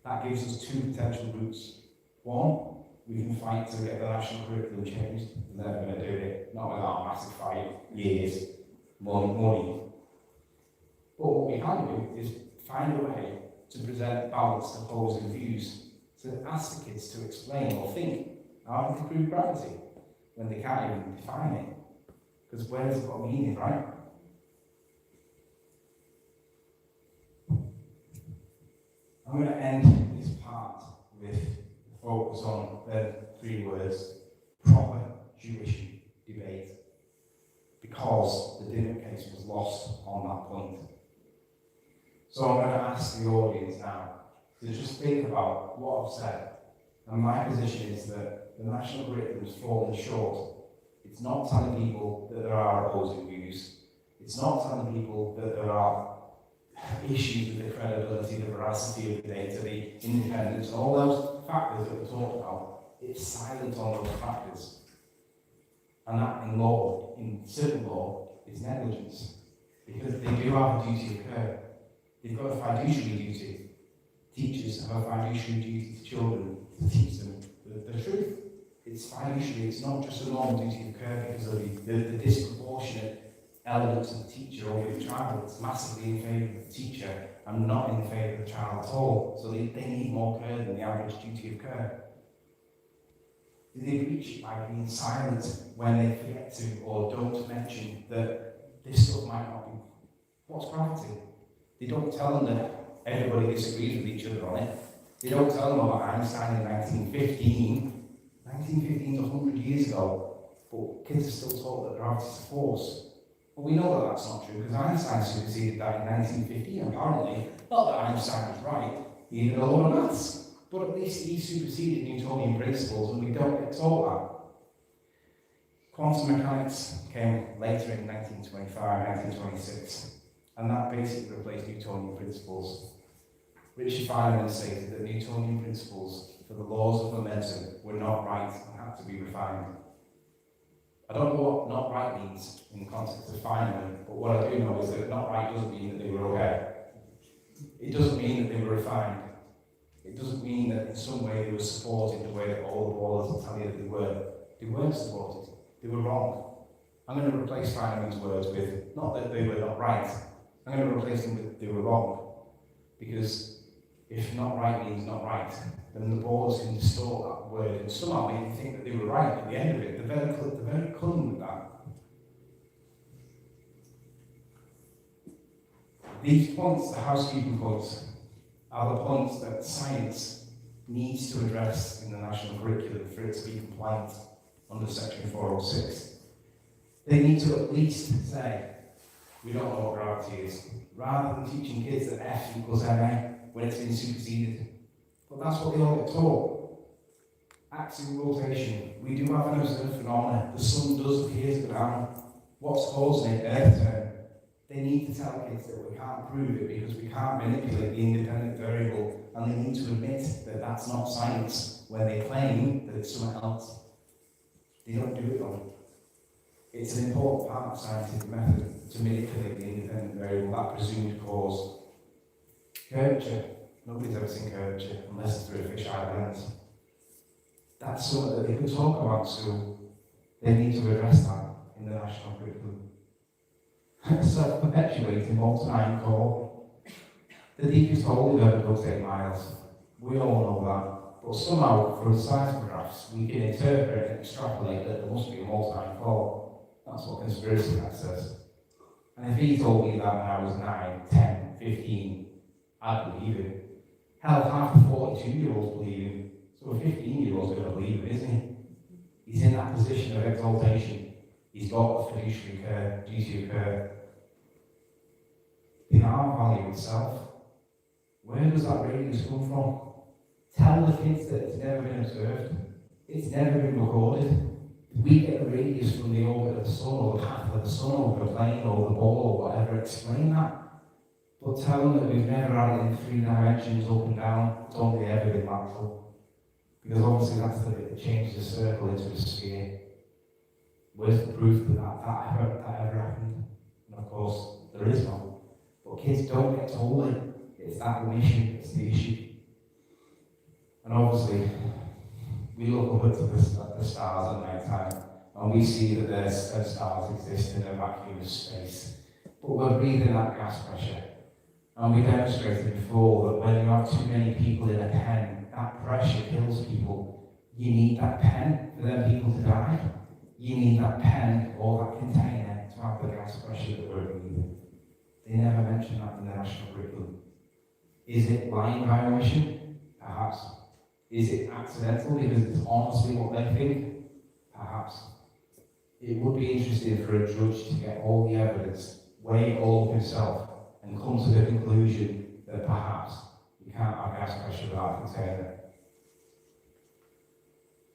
That gives us two potential routes. One, we can fight to get the national curriculum changed. We're never going to do it, not without a massive fight, years, money. But what we can do is find a way to present balanced opposing views, to ask the kids to explain or think how to prove gravity when they can't even define it. Because words have got meaning, right? I'm going to end this part with a focus on the three words: proper tuition debate, because the Dimmock case was lost on that point. So I'm going to ask the audience now to just think about what I've said. And my position is that the national curriculum has fallen short. It's not telling people that there are opposing views. It's not telling people that there are issues with the credibility, the veracity of the data, the independence, and all those factors that we talked about. It's silent on those factors. And that in law, in civil law, is negligence. Because they do have a duty of care. They've got a fiduciary duty. Teachers have a fiduciary duty to children to teach them the truth. It's fiduciary, it's not just a normal duty of care because of the disproportionate elements of the teacher over the child. It's massively in favour of the teacher and not in favour of the child at all. So they need more care than the average duty of care. Do they breach it by being silent when they forget to or don't mention that this stuff might not be? What's gravity? They don't tell them that everybody disagrees with each other on it. They don't tell them about Einstein in 1915. 1915 is 100 years ago, but kids are still taught that gravity is a force. But we know that that's not true, because Einstein superseded that in 1915, apparently. Not that Einstein was right, he did a lot of maths, but at least he superseded Newtonian principles, and we don't get taught that. Quantum mechanics came later in 1925, 1926, and that basically replaced Newtonian principles. Richard Feynman stated that Newtonian principles for the laws of momentum were not right and had to be refined. I don't know what not right means in the context of Feynman, but what I do know is that not right doesn't mean that they were okay. It doesn't mean that they were refined. It doesn't mean that in some way they were supported the way that all the ballers will tell you that they were. They weren't supported. They were wrong. I'm going to replace Feynman's words with, not that they were not right, I'm going to replace them with they were wrong. Because if not right means not right, then the ballers can distort that word and somehow make you think that they were right at the end of it. They're very cunning with that. These points, the housekeeping points, are the points that science needs to address in the national curriculum for it to be compliant under Section 406. They need to at least say, we don't know what gravity is. Rather than teaching kids that F equals ma when it's been superseded. But that's what they all get taught. Axial rotation. We do have an observed phenomenon. The sun does appear to go down. What's causing it? Earth turn. They need to tell kids that we can't prove it because we can't manipulate the independent variable, and they need to admit that that's not science when they claim that it's something else. They don't do it though. It's an important part of scientific method to manipulate the independent variable, that presumed cause. Curvature. Nobody's ever seen curvature unless it's through a fisheye lens. That's something that they can talk about in school. They need to address that in the national curriculum. Self-perpetuating molten iron core. The deepest hole we've ever dug is 8 miles. We all know that. But somehow, from seismographs, we can interpret and extrapolate that there must be a molten iron core. That's what conspiracy guy says. And if he told me that when I was 9, 10, 15, I'd believe it. Hell, half the 42-year-olds believe him. So a 15-year-old's going to believe it, isn't he? He's in that position of exaltation. He's got a fiduciary care, duty of care. The arm value itself, where does that radius come from? Tell the kids that it's never been observed. It's never been recorded. We get the radius from the orbit of the sun, or the path of the sun, over the plane, or the ball, or whatever. Explain that. But tell them that we've never had it in 3 dimensions, up and down. It's only ever been lateral. Because obviously that's the bit that changes the circle into a sphere. Where's the proof that that ever happened? And of course, there is none. But kids don't get told it. It's that omission, it's the issue. And obviously, we look up at the stars at night time, and we see that there's stars exist in a vacuum of space. But we're breathing that gas pressure. And we demonstrated before that when you have too many people in a pen, that pressure kills people. You need that pen for them people to die. You need that pen or that container to have the gas pressure that we're breathing. They never mention that in the national curriculum. Is it lying by omission? Perhaps. Is it accidental because it's honestly what they think? Perhaps. It would be interesting for a judge to get all the evidence, weigh it all of himself, and come to the conclusion that perhaps you can't have gas pressure without a container.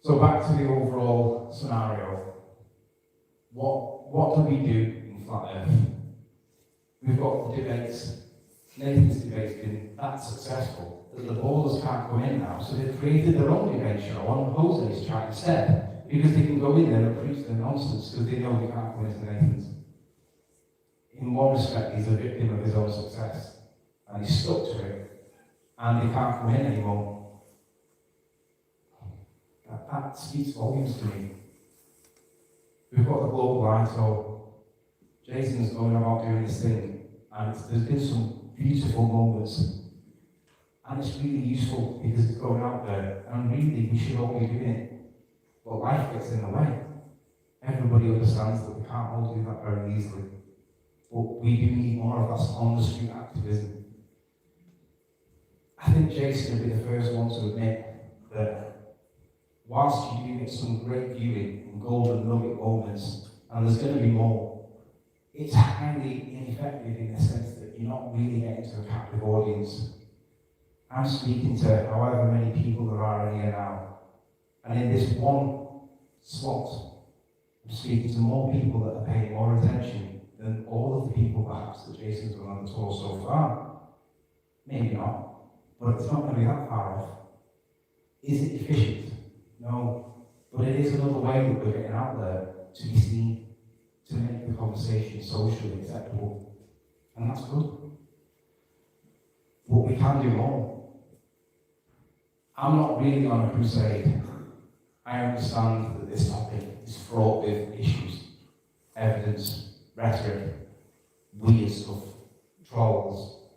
So back to the overall scenario. What do we do in Flat Earth? We've got the debates. Nathan's debate's been that successful that the ballers can't come in now, so they've created their own debate show on Jose's track instead, because they can go in there and preach their nonsense because they know they can't come into Nathan's. In one respect, he's a victim of his own success, and he's stuck to it, and they can't come in anymore. That speaks volumes to me. We've got the global ISO. Jason's going about doing this thing, and there's been some beautiful moments, and it's really useful because it's going out there, and really we should all be doing it. But life gets in the way. Everybody understands that we can't all do that very easily. But we do need more of that on-the-street activism. I think Jason would be the first one to admit that whilst you do get some great viewing and golden nugget moments, and there's going to be more, it's highly ineffective in the sense that you're not really getting to a captive audience. I'm speaking to however many people there are in here now, and in this one slot, I'm speaking to more people that are paying more attention than all of the people perhaps that Jason's done on the tour so far. Maybe not, but it's not going to be that far off. Is it efficient? No, but it is another way that we're getting out there to be seen, to make the conversation socially acceptable, and that's good. But we can do more. I'm not really on a crusade. I understand that this topic is fraught with issues, evidence, rhetoric, weird stuff, trolls.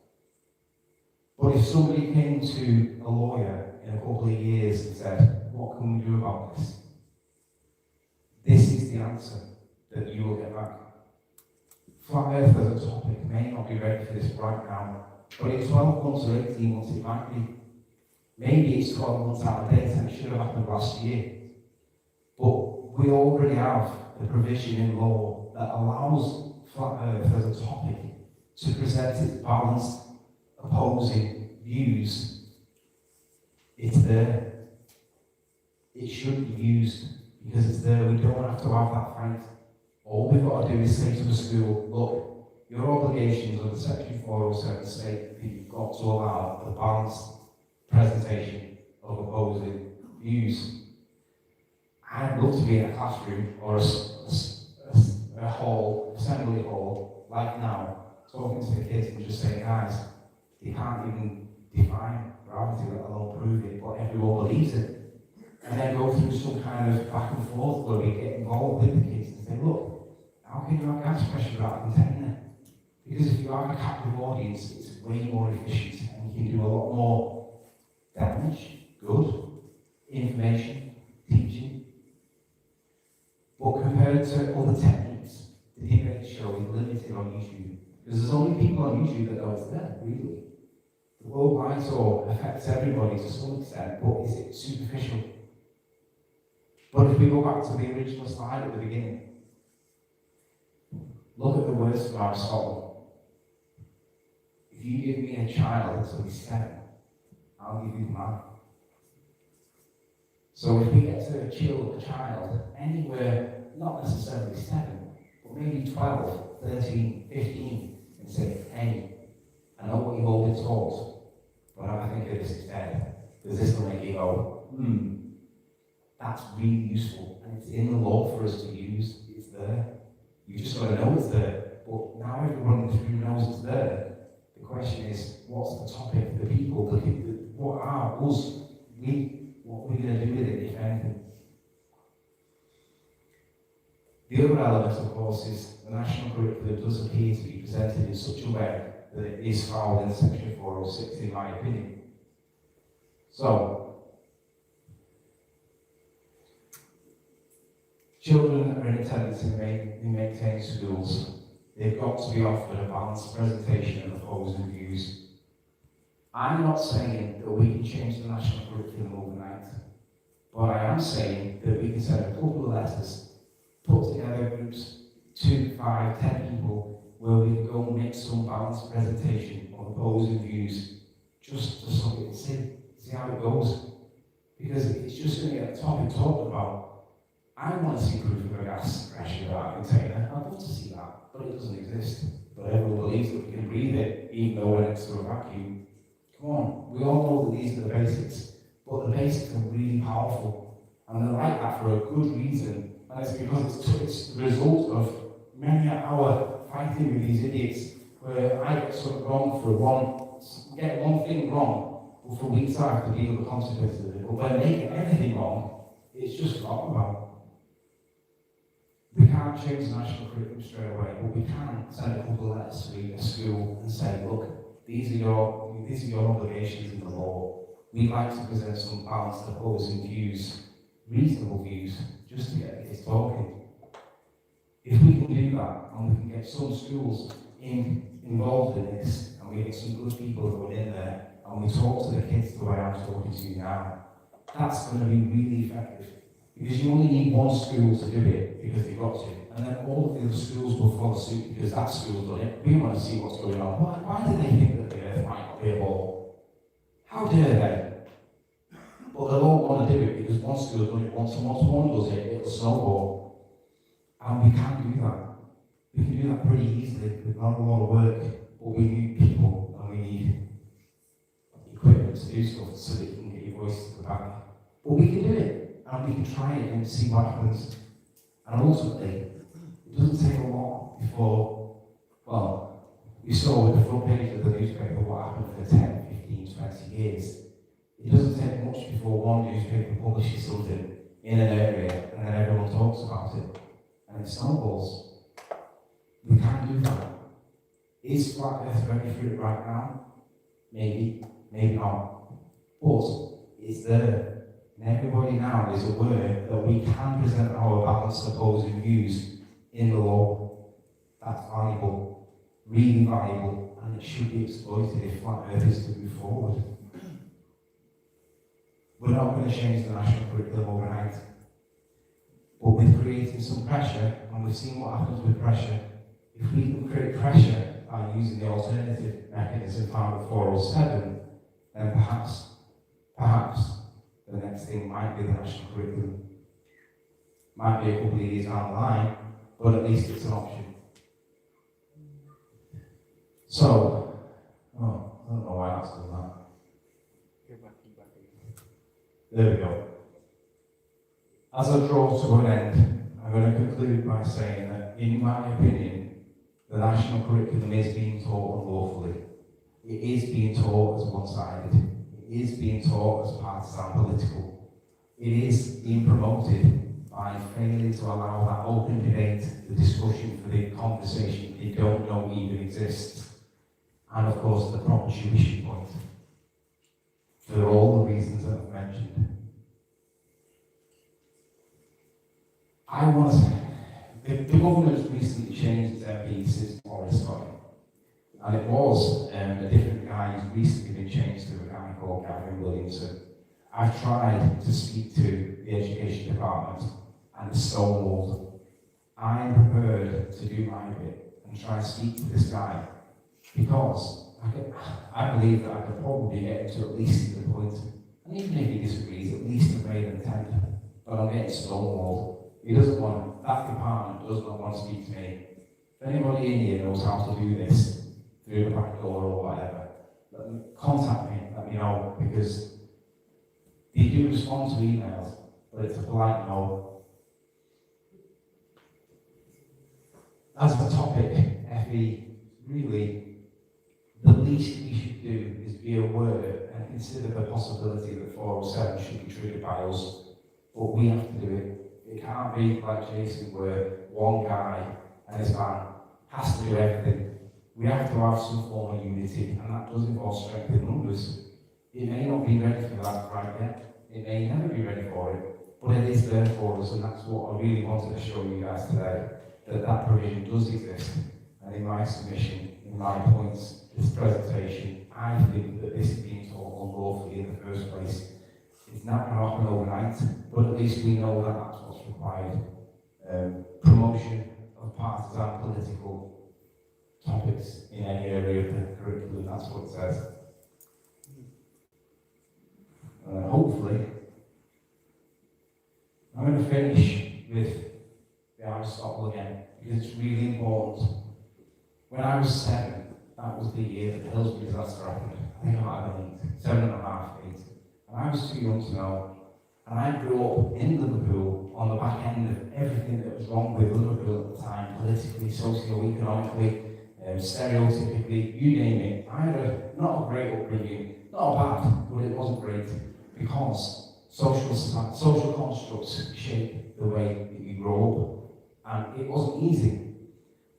But if somebody came to a lawyer in a couple of years and said, what can we do about this? This is the answer that you will get back. Flat Earth as a topic may not be ready for this right now, but in 12 months or 18 months it might be. Maybe it's 12 months out of date and it should have happened last year. But we already have the provision in law that allows flat earth as a topic to present its balanced, opposing views, it's there. It should be used because it's there. We don't have to have that fight. All we've got to do is say to the school, look, your obligations under Section 407 state that you've got to allow the balanced presentation of opposing views. I'd love to be in a classroom or a hall, assembly hall, like now, talking to the kids and just saying, guys, they can't even define gravity, let alone prove it, but everyone believes it. And then go through some kind of back and forth where we get involved with the kids and say, look, how can you have gas pressure without a container? Because if you have a captive audience, it's way more efficient and you can do a lot more damage, good, information, teaching. But compared to other techniques, the debate show is limited on YouTube. Because there's only people on YouTube that know it's there, really. The worldwide tour affects everybody to some extent, but is it superficial? But if we go back to the original slide at the beginning, look at the words of Aristotle. If you give me a child until he's 7, I'll give you the man. So if we get to chill a child anywhere, not necessarily 7, but maybe 12, 13, 15, and say, hey, I know what you've all been taught, but I think of this instead, because this will make you go, that's really useful, and it's in the law for us to use. It's there. You just got to know it's there. But now everyone in this room knows it's there. The question is, what's the topic? The people, what are us? What are we going to do with it, if anything? The other element, of course, is the national curriculum does appear to be presented in such a way that it is fouled in Section 406, in my opinion. So, children are intended to maintain schools. They've got to be offered a balanced presentation of opposing views. I'm not saying that we can change the national curriculum overnight, but I am saying that we can send a couple of letters, put together groups, 2, 5, 10 people, where we can go and make some balanced presentation of opposing views, just to suck it and see how it goes. Because it's just going to get the topic talked about. I want to see proof of a gas pressure without a container. I'd love to see that, but it doesn't exist. But everyone believes that we can breathe it, even though we're next to a vacuum. Come on, we all know that these are the basics, but the basics are really powerful, and they're like that for a good reason, and it's because it's the result of many an hour fighting with these idiots, where I get something wrong get one thing wrong, but for weeks I have to deal with the consequences of it. But when they get everything wrong, it's just forgotten about. We can't change the national curriculum straight away, but we can send a couple of letters to a school and say, look, these are your obligations in the law. We'd like to present some balanced opposing views, reasonable views, just to get the kids talking. If we can do that, and we can get some schools involved in this, and we get some good people going in there, and we talk to the kids the way I'm talking to you now, that's going to be really effective. Because you only need one school to do it, because they've got to. And then all of the other schools will follow suit, because that school's done it. We want to see what's going on. Why do they think that the Earth might not be a ball? How dare they? But they'll all want to do it, because one school's done it once, and once one does it, it'll snowball. And we can do that. We can do that pretty easily, with not a lot of work. But we need people, and we need equipment to do stuff, so that you can get your voice to the back. But we can do it. And we can try it and see what happens. And ultimately, it doesn't take a lot before, well, we saw with the front page of the newspaper what happened for 10, 15, 20 years. It doesn't take much before one newspaper publishes something in an area and then everyone talks about it. And it snowballs. We can do that. Is Flat Earth ready for it right now? Maybe, maybe not. But it's there. And everybody now is aware that we can present our balanced opposing views in the law. That's valuable, really valuable, and it should be exploited if Flat Earth is to move forward. We're not going to change the national curriculum overnight, but with creating some pressure, and we've seen what happens with pressure, if we can create pressure by using the alternative mechanism found at 407, then perhaps the next thing might be the national curriculum. Might be a couple of years down the line, but at least it's an option. So, I don't know why that's done that. There we go. As I draw to an end, I'm going to conclude by saying that, in my opinion, the national curriculum is being taught unlawfully. It is being taught as one-sided. It is being taught as partisan political. It is being promoted by failing to allow that open debate, the discussion for the conversation they don't know even exists. And of course, the proper tuition point. For all the reasons that I've mentioned. I want to say, the government's recently changed their piece since Boris got in. And it was a different guy who's recently been changed to a guy called Gavin Williamson. I've tried to speak to the education department and it's stonewalled. I'm prepared to do my bit and try to speak to this guy because I believe that I could probably get him to at least see the point. And even if he disagrees, at least have made an attempt. But I'm getting stonewalled. That department does not want to speak to me. If anybody in here knows how to do this, through the back door or whatever, contact me, let me know, because they do respond to emails, but it's a polite no. As a topic, FE, really, the least we should do is be aware and consider the possibility that 407 should be triggered by us, but we have to do it. It can't be like Jason, where one guy and his man has to do everything. We have to have some form of unity, and that does involve strength in numbers. It may not be ready for that right yet. It may never be ready for it, but it is there for us, and that's what I really wanted to show you guys today, that provision does exist. And in my submission, in my points, this presentation, I think that this is being taught unlawfully in the first place. It's not going to happen overnight, but at least we know that that's what's required. Promotion of partisan political topics in any area of the curriculum, that's what it says. Hopefully, I'm going to finish with the Aristotle again, because it's really important. When I was 7, that was the year that the Hillsborough disaster happened. I think I might have been 7.5, 8. And I was too young to know. And I grew up in Liverpool on the back end of everything that was wrong with Liverpool at the time, politically, socio-economically, stereotypically, you name it. I had not a great upbringing, not bad, but it wasn't great, because social constructs shape the way that you grow up, and it wasn't easy.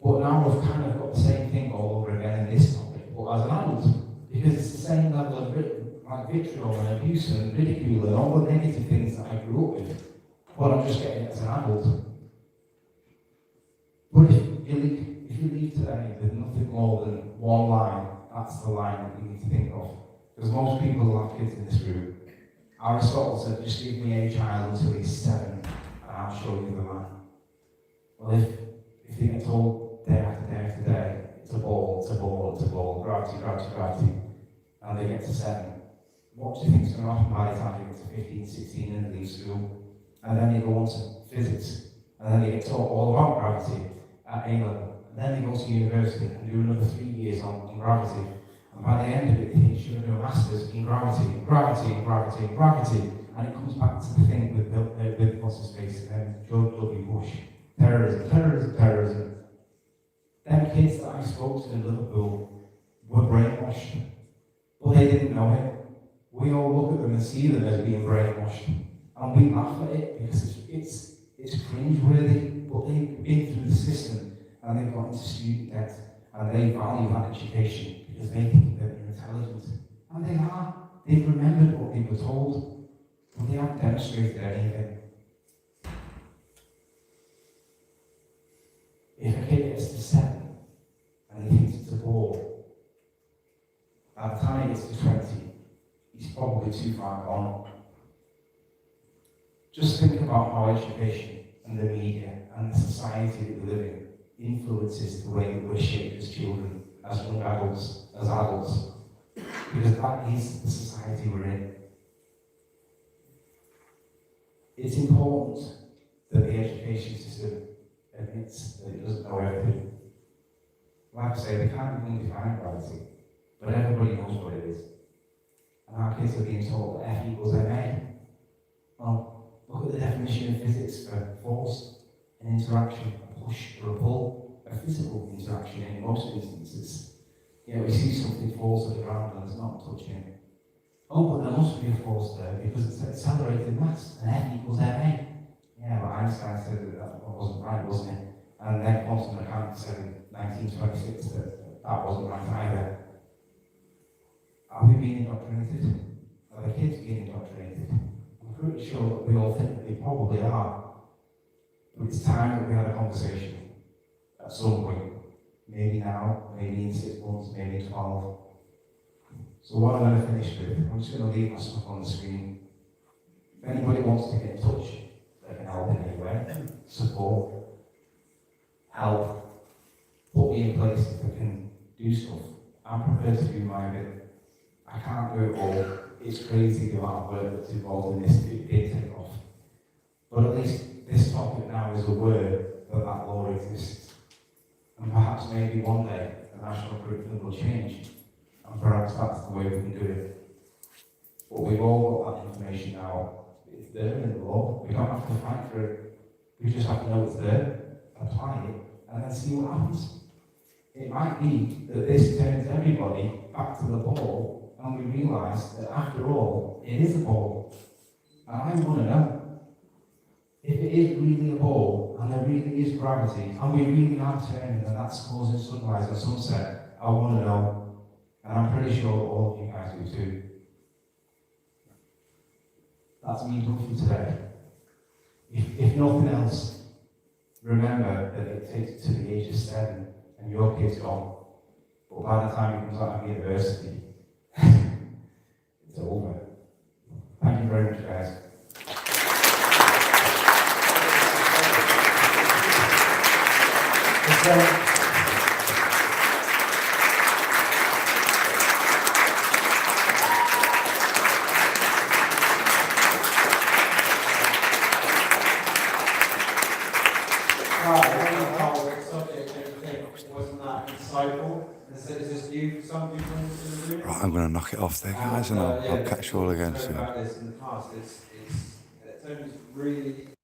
But now we've kind of got the same thing all over again in this topic, but as an adult, because it's the same level of vitriol and abuse and ridicule and all the negative things that I grew up with, but I'm just getting it as an adult. But if you leave today with nothing more than one line, that's the line that you need to think of. Because most people have kids in this room. Aristotle said, just give me a child until he's 7, and I'll show you the man. Well, if you get told day after day after day, it's a ball, it's a ball, it's a ball, gravity, gravity, gravity, and they get to 7, what do you think is going to happen by the time you get to 15, 16 and leave school? And then they go on to physics, and then they get taught all about gravity at A level, and then they go to university and do another 3 years on gravity. And by the end of it, they think you should do a master's in gravity, and gravity, and gravity, and gravity. And it comes back to the thing with what's his face, George W. Bush. Terrorism, terrorism, terrorism. Them kids that I spoke to in Liverpool were brainwashed, but they didn't know it. We all look at them and see them as being brainwashed, and we laugh at it because it's cringeworthy. But they've been through the system, and they've got into student debt, and they value that education because they think that they're intelligent, and they are. They've remembered what they were told, but they haven't demonstrated anything. If a kid gets to 7 and he thinks it's a ball, by the time he gets to 20, he's probably too far gone. Just think about how education and the media and the society that we live in influences the way that we're shaped as children, as young adults, as adults, because that is the society we're in. It's important that the education system admits that it doesn't know everything. Like I say, they can't even define reality, but everybody knows what it is. And our kids are being told that F equals MA. Well, look at the definition of physics for force, an interaction, a push or a pull, a physical interaction in most instances. You know, we see something falls to the ground and it's not touching it. Oh, but there must be a force there because it's accelerated mass, and F equals MA. Yeah, but Einstein said that wasn't right, wasn't it? And then quantum mechanics said in 1926 that wasn't right either. Are we being indoctrinated? Are the kids being indoctrinated? I'm pretty sure that we all think that they probably are. But it's time that we had a conversation at some point. Maybe now, maybe in 6 months, maybe in 12. So what I'm going to finish with, I'm just going to leave my stuff on the screen. If anybody wants to get in touch, they can help in any way. Support, help, put me in places that can do stuff. I'm prepared to do my bit. I can't do it all. It's crazy the amount of work that's involved in this. It did take off. But at least this topic now is aware that that law exists. And perhaps maybe one day the national curriculum will change. And perhaps that's the way we can do it. But we've all got that information now. It's there in the law. We don't have to fight for it. We just have to know it's there, apply it, and then see what happens. It might be that this turns everybody back to the ball, and we realise that after all, it is a ball. And I want to know, if it is really a ball, and there really is gravity, and we really are turning, and that's causing sunrise and sunset, I want to know. And I'm pretty sure all of you guys do too. That's me done for today. If nothing else, remember that it takes to the age of 7 and your kid's gone. But by the time he comes out of university, it's over. Thank you very much, guys. Right, I'm going to knock it off there, guys, and I'll catch you all again soon. About this in the past, it's really